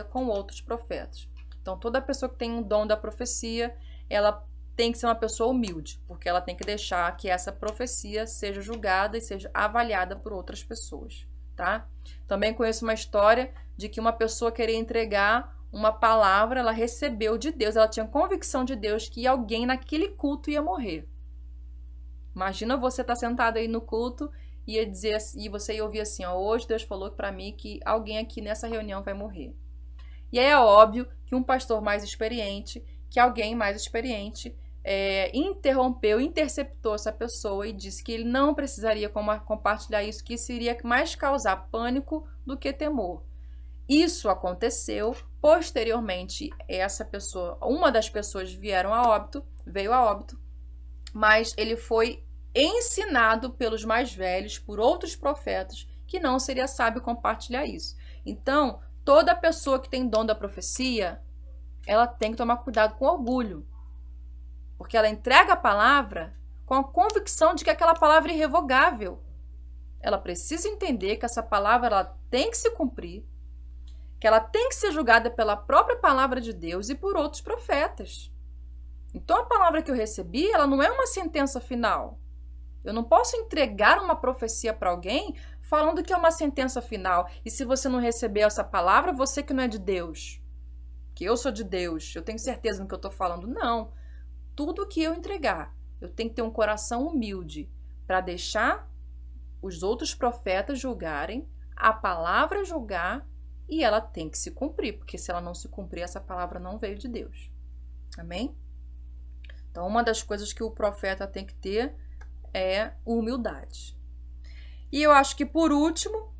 [SPEAKER 1] com outros profetas. Então, toda pessoa que tem um dom da profecia, ela tem que ser uma pessoa humilde, porque ela tem que deixar que essa profecia seja julgada e seja avaliada por outras pessoas, tá? Também conheço uma história de que uma pessoa queria entregar uma palavra, ela recebeu de Deus, ela tinha convicção de Deus que alguém naquele culto ia morrer. Imagina você estar sentado aí no culto e você ia ouvir assim: hoje Deus falou para mim que alguém aqui nessa reunião vai morrer. E aí é óbvio que um pastor mais experiente, que alguém mais experiente, interceptou essa pessoa e disse que ele não precisaria compartilhar isso, que isso iria mais causar pânico do que temor. Isso aconteceu. Posteriormente, uma das pessoas veio a óbito, mas ele foi ensinado pelos mais velhos, por outros profetas, que não seria sábio compartilhar isso. Então, toda pessoa que tem dom da profecia, ela tem que tomar cuidado com orgulho, porque ela entrega a palavra com a convicção de que aquela palavra é irrevogável. Ela precisa entender que essa palavra ela tem que se cumprir, que ela tem que ser julgada pela própria palavra de Deus e por outros profetas. Então, a palavra que eu recebi, ela não é uma sentença final. Eu não posso entregar uma profecia para alguém falando que é uma sentença final. E se você não receber essa palavra, você que não é de Deus. Que eu sou de Deus, eu tenho certeza no que eu estou falando. Não. Tudo que eu entregar, eu tenho que ter um coração humilde para deixar os outros profetas julgarem, a palavra julgar, e ela tem que se cumprir. Porque se ela não se cumprir, essa palavra não veio de Deus. Amém? Então, uma das coisas que o profeta tem que ter é humildade. E eu acho que por último,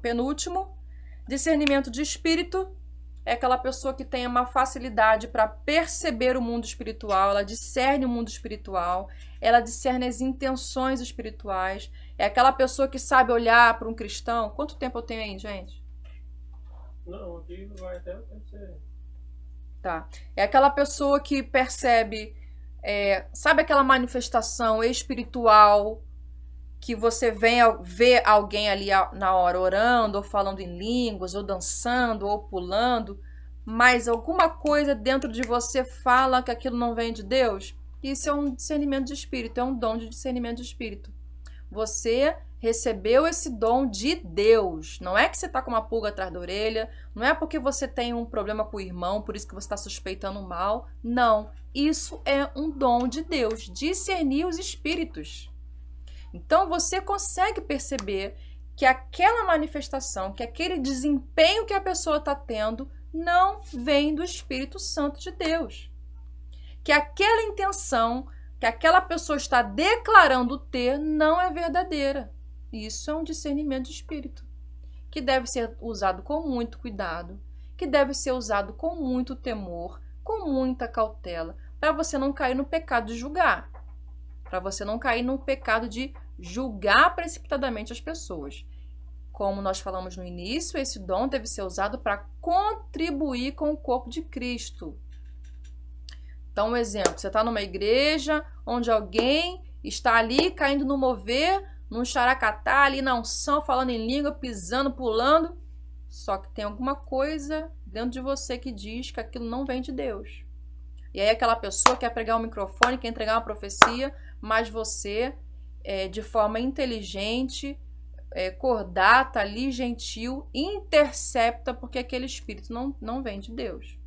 [SPEAKER 1] penúltimo, discernimento de espírito é aquela pessoa que tem uma facilidade para perceber o mundo espiritual, ela discerne o mundo espiritual, ela discerne as intenções espirituais, é aquela pessoa que sabe olhar para um cristão. Quanto tempo eu tenho aí, gente?
[SPEAKER 2] Não, aqui vai até o tempo ser.
[SPEAKER 1] Tá. É aquela pessoa que percebe, sabe aquela manifestação espiritual que você vê alguém ali na hora orando, ou falando em línguas, ou dançando, ou pulando, mas alguma coisa dentro de você fala que aquilo não vem de Deus? Isso é um discernimento de espírito, é um dom de discernimento de espírito. Você recebeu esse dom de Deus. Não é que você está com uma pulga atrás da orelha, não é porque você tem um problema com o irmão, por isso que você está suspeitando mal. Não, isso é um dom de Deus, discernir os espíritos. Então você consegue perceber que aquela manifestação, que aquele desempenho que a pessoa está tendo não vem do Espírito Santo de Deus. Que aquela intenção que aquela pessoa está declarando ter não é verdadeira. Isso é um discernimento de espírito, que deve ser usado com muito cuidado, que deve ser usado com muito temor, com muita cautela, para você não cair no pecado de julgar, para você não cair no pecado de julgar precipitadamente as pessoas. Como nós falamos no início, esse dom deve ser usado para contribuir com o corpo de Cristo. Então, um exemplo, você está numa igreja onde alguém está ali caindo no mover, num xaracatá, ali na unção, falando em língua, pisando, pulando, só que tem alguma coisa dentro de você que diz que aquilo não vem de Deus. E aí aquela pessoa quer pregar um microfone, quer entregar uma profecia, mas você, de forma inteligente, cordata ali, gentil, intercepta, porque aquele espírito não vem de Deus.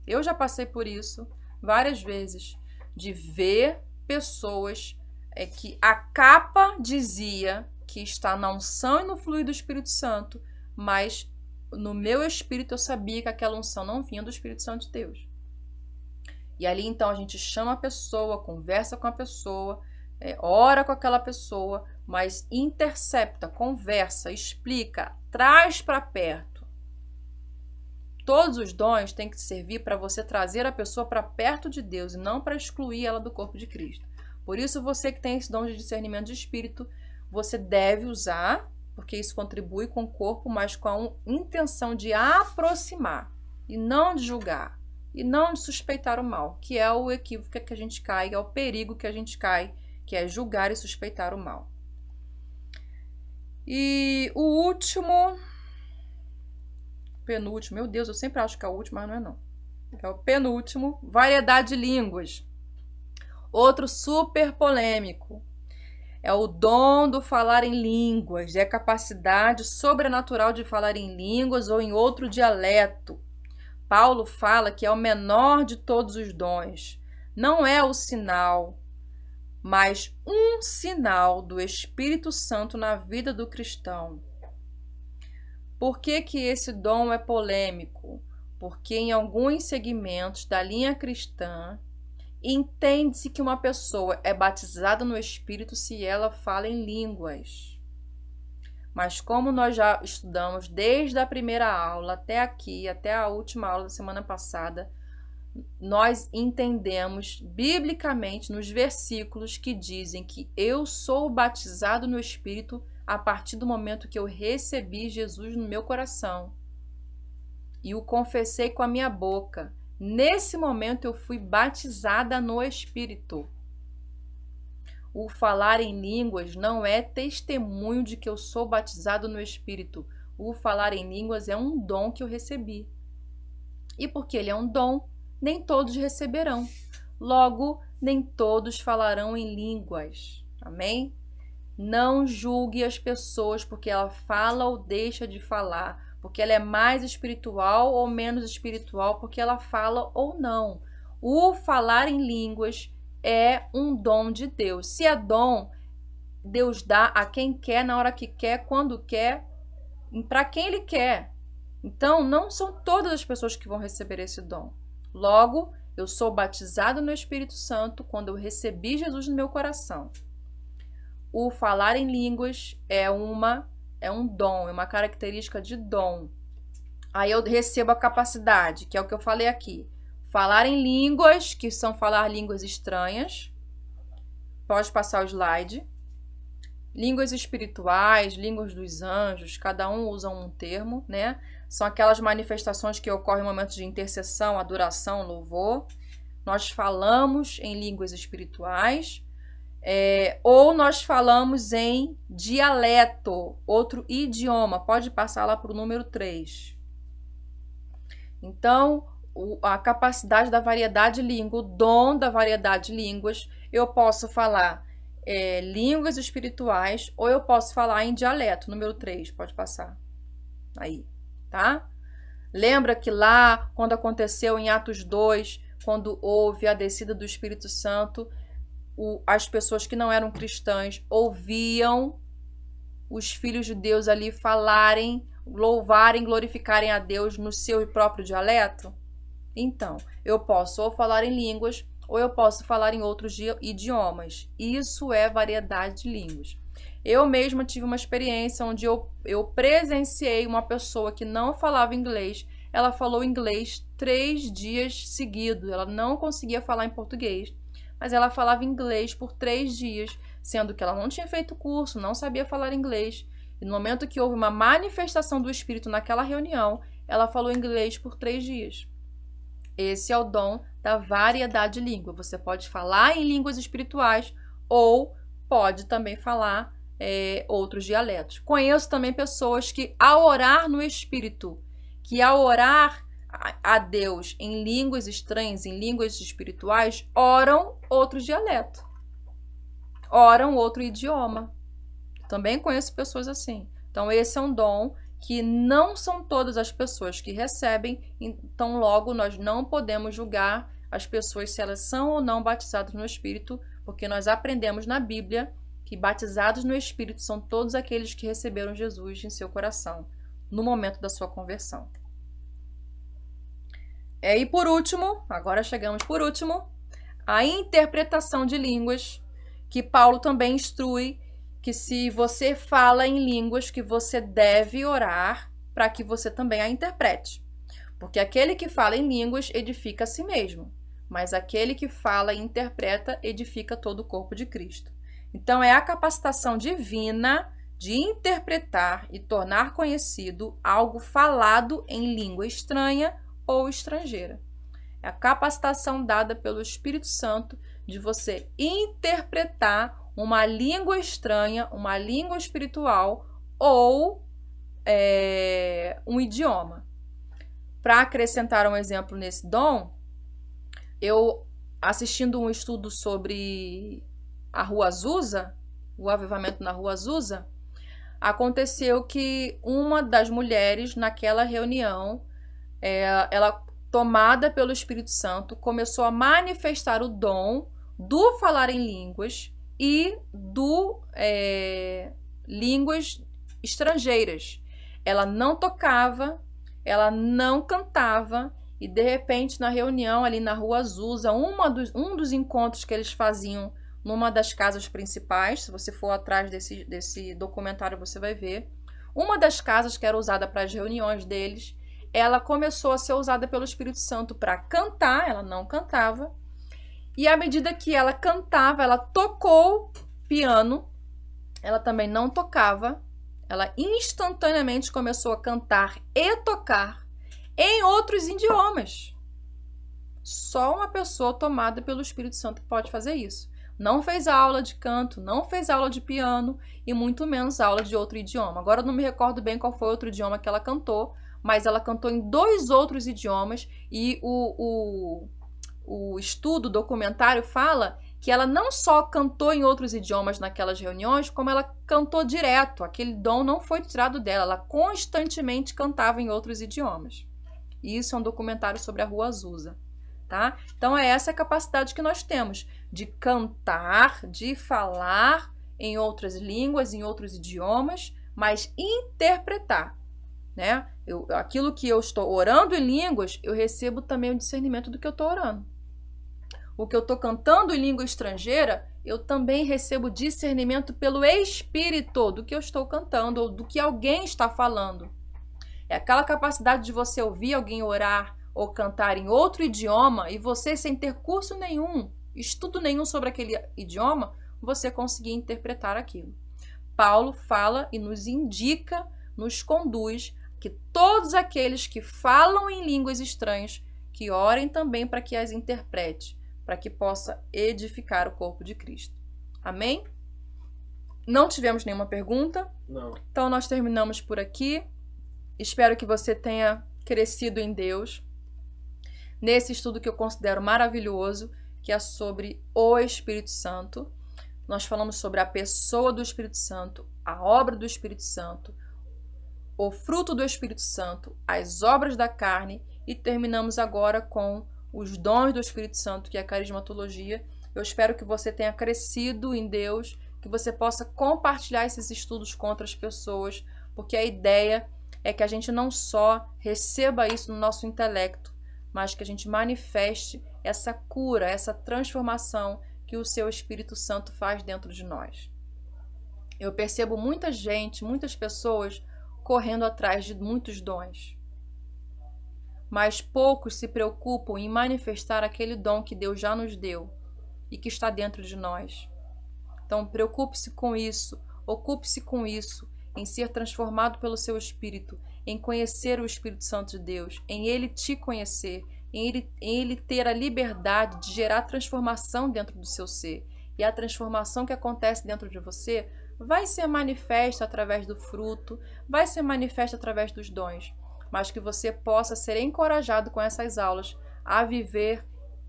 [SPEAKER 1] Eu já passei por isso várias vezes, de ver pessoas que a capa dizia que está na unção e no fluir do Espírito Santo, mas no meu espírito eu sabia que aquela unção não vinha do Espírito Santo de Deus. E ali então a gente chama a pessoa, conversa com a pessoa, ora com aquela pessoa, mas intercepta, conversa, explica, traz para perto. Todos os dons têm que servir para você trazer a pessoa para perto de Deus e não para excluir ela do corpo de Cristo. Por isso, você que tem esse dom de discernimento de espírito, você deve usar, porque isso contribui com o corpo, mas com a intenção de aproximar e não de julgar e não de suspeitar o mal, que é o equívoco que a gente cai, é o perigo que a gente cai, que é julgar e suspeitar o mal. E o último, penúltimo, meu Deus, eu sempre acho que é o último, mas não é não. É o penúltimo, variedade de línguas. Outro super polêmico. É o dom do falar em línguas, é a capacidade sobrenatural de falar em línguas ou em outro dialeto. Paulo fala que é o menor de todos os dons. Não é o sinal, mas um sinal do Espírito Santo na vida do cristão. Por que que esse dom é polêmico? Porque em alguns segmentos da linha cristã, entende-se que uma pessoa é batizada no Espírito se ela fala em línguas. Mas como nós já estudamos desde a primeira aula até aqui, até a última aula da semana passada, nós entendemos biblicamente nos versículos que dizem que eu sou batizado no Espírito a partir do momento que eu recebi Jesus no meu coração e o confessei com a minha boca. Nesse momento eu fui batizada no Espírito. O falar em línguas não é testemunho de que eu sou batizado no Espírito. O falar em línguas é um dom que eu recebi. E porque ele é um dom, nem todos receberão. Logo, nem todos falarão em línguas. Amém? Não julgue as pessoas porque ela fala ou deixa de falar, porque ela é mais espiritual ou menos espiritual, porque ela fala ou não. O falar em línguas é um dom de Deus. Se é dom, Deus dá a quem quer, na hora que quer, quando quer, para quem Ele quer. Então, não são todas as pessoas que vão receber esse dom. Logo, eu sou batizado no Espírito Santo quando eu recebi Jesus no meu coração. O falar em línguas é um dom, é uma característica de dom. Aí eu recebo a capacidade, que é o que eu falei aqui. Falar em línguas, que são falar línguas estranhas. Pode passar o slide. Línguas espirituais, línguas dos anjos, cada um usa um termo, né? São aquelas manifestações que ocorrem em momentos de intercessão, adoração, louvor. Nós falamos em línguas espirituais. Ou nós falamos em dialeto, outro idioma. Pode passar lá para o número 3. Então, a capacidade da variedade de língua, o dom da variedade de línguas, eu posso falar línguas espirituais ou eu posso falar em dialeto, número 3, pode passar. Aí, tá? Lembra que lá, quando aconteceu em Atos 2, quando houve a descida do Espírito Santo, as pessoas que não eram cristãs ouviam os filhos de Deus ali falarem, louvarem, glorificarem a Deus no seu próprio dialeto? Então, eu posso ou falar em línguas ou eu posso falar em outros idiomas. Isso é variedade de línguas. Eu mesma tive uma experiência onde eu presenciei uma pessoa que não falava inglês. Ela falou inglês 3 dias seguidos. Ela não conseguia falar em português, mas ela falava inglês por 3 dias, sendo que ela não tinha feito curso, não sabia falar inglês. E no momento que houve uma manifestação do Espírito naquela reunião, ela falou inglês por 3 dias. Esse é o dom da variedade de língua. Você pode falar em línguas espirituais ou pode também falar outros dialetos. Conheço também pessoas que, ao orar no Espírito, que ao orar a Deus em línguas estranhas, em línguas espirituais, oram outro dialeto, oram outro idioma. Também conheço pessoas assim. Então, esse é um dom que não são todas as pessoas que recebem, então logo nós não podemos julgar as pessoas se elas são ou não batizadas no Espírito, porque nós aprendemos na Bíblia que batizados no Espírito são todos aqueles que receberam Jesus em seu coração, no momento da sua conversão. E por último, agora chegamos por último, a interpretação de línguas, que Paulo também instrui que se você fala em línguas, que você deve orar para que você também a interprete. Porque aquele que fala em línguas edifica a si mesmo, mas aquele que fala e interpreta edifica todo o corpo de Cristo. Então é a capacitação divina de interpretar e tornar conhecido algo falado em língua estranha ou estrangeira. É a capacitação dada pelo Espírito Santo de você interpretar uma língua estranha, uma língua espiritual ou um idioma. Para acrescentar um exemplo nesse dom, eu assistindo um estudo sobre a Rua Azusa, o avivamento na Rua Azusa, aconteceu que uma das mulheres naquela reunião, ela tomada pelo Espírito Santo, começou a manifestar o dom do falar em línguas e do línguas estrangeiras. Ela não tocava, ela não cantava, e de repente na reunião ali na Rua Azusa, um dos encontros que eles faziam numa das casas principais, se você for atrás desse documentário você vai ver, uma das casas que era usada para as reuniões deles, ela começou a ser usada pelo Espírito Santo para cantar, ela não cantava, e à medida que ela cantava, ela tocou piano, ela também não tocava, ela instantaneamente começou a cantar e tocar em outros idiomas. Só uma pessoa tomada pelo Espírito Santo pode fazer isso. Não fez aula de canto, não fez aula de piano e muito menos aula de outro idioma. Agora eu não me recordo bem qual foi o outro idioma que ela cantou, mas ela cantou em 2 outros idiomas e o estudo, o documentário fala que ela não só cantou em outros idiomas naquelas reuniões, como ela cantou direto. Aquele dom não foi tirado dela, ela constantemente cantava em outros idiomas. E isso é um documentário sobre a Rua Azusa, tá? Então é essa a capacidade que nós temos de cantar, de falar em outras línguas, em outros idiomas, mas interpretar, né? Aquilo que eu estou orando em línguas, eu recebo também o discernimento do que eu estou orando. O que eu estou cantando em língua estrangeira, eu também recebo discernimento pelo Espírito do que eu estou cantando ou do que alguém está falando. É aquela capacidade de você ouvir alguém orar ou cantar em outro idioma e você, sem ter curso nenhum, estudo nenhum sobre aquele idioma, você conseguir interpretar aquilo. Paulo fala e nos indica, nos conduz que todos aqueles que falam em línguas estranhas, que orem também para que as interprete, para que possa edificar o corpo de Cristo. Amém? Não tivemos nenhuma pergunta?
[SPEAKER 2] Não.
[SPEAKER 1] Então nós terminamos por aqui. Espero que você tenha crescido em Deus. Nesse estudo que eu considero maravilhoso, que é sobre o Espírito Santo. Nós falamos sobre a pessoa do Espírito Santo, a obra do Espírito Santo, o fruto do Espírito Santo, as obras da carne e terminamos agora com os dons do Espírito Santo, que é a carismatologia. Eu espero que você tenha crescido em Deus, que você possa compartilhar esses estudos com outras pessoas, porque a ideia é que a gente não só receba isso no nosso intelecto, mas que a gente manifeste essa cura, essa transformação que o seu Espírito Santo faz dentro de nós. Eu percebo muita gente, muitas pessoas correndo atrás de muitos dons, mas poucos se preocupam em manifestar aquele dom que Deus já nos deu e que está dentro de nós. Então, preocupe-se com isso, ocupe-se com isso, em ser transformado pelo seu Espírito, em conhecer o Espírito Santo de Deus, em Ele te conhecer, em ele ter a liberdade de gerar transformação dentro do seu ser. E a transformação que acontece dentro de você vai ser manifesta através do fruto, vai ser manifesta através dos dons, mas que você possa ser encorajado com essas aulas a viver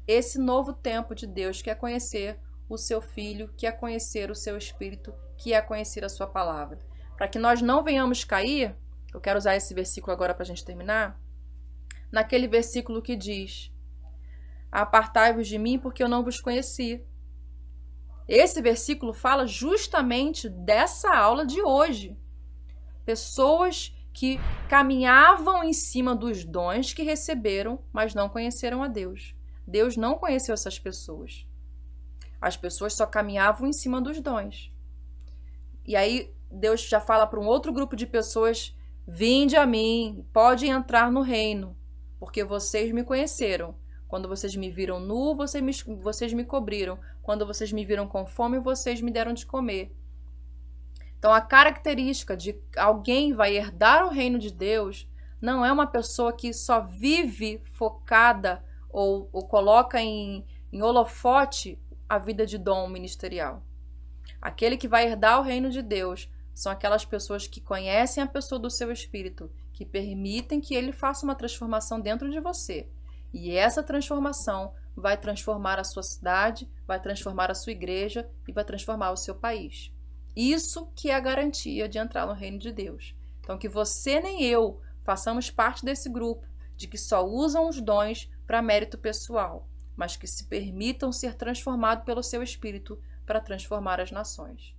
[SPEAKER 1] esse novo tempo de Deus, que é conhecer o seu Filho, que é conhecer o seu Espírito, que é conhecer a sua palavra. para que nós não venhamos cair, eu quero usar esse versículo agora para a gente terminar, naquele versículo que diz: apartai-vos de mim porque eu não vos conheci. Esse versículo fala justamente dessa aula de hoje. Pessoas que caminhavam em cima dos dons que receberam, mas não conheceram a Deus. Deus não conheceu essas pessoas. As pessoas só caminhavam em cima dos dons. E aí Deus já fala para um outro grupo de pessoas: vinde a mim, pode entrar no reino, porque vocês me conheceram. Quando vocês me viram nu, vocês me cobriram. Quando vocês me viram com fome, vocês me deram de comer. Então, a característica de alguém vai herdar o reino de Deus não é uma pessoa que só vive focada ou coloca em holofote a vida de dom ministerial. Aquele que vai herdar o reino de Deus são aquelas pessoas que conhecem a pessoa do seu espírito, que permitem que ele faça uma transformação dentro de você. E essa transformação vai transformar a sua cidade, vai transformar a sua igreja e vai transformar o seu país. Isso que é a garantia de entrar no reino de Deus. Então, que você nem eu façamos parte desse grupo de que só usam os dons para mérito pessoal, mas que se permitam ser transformados pelo seu espírito para transformar as nações.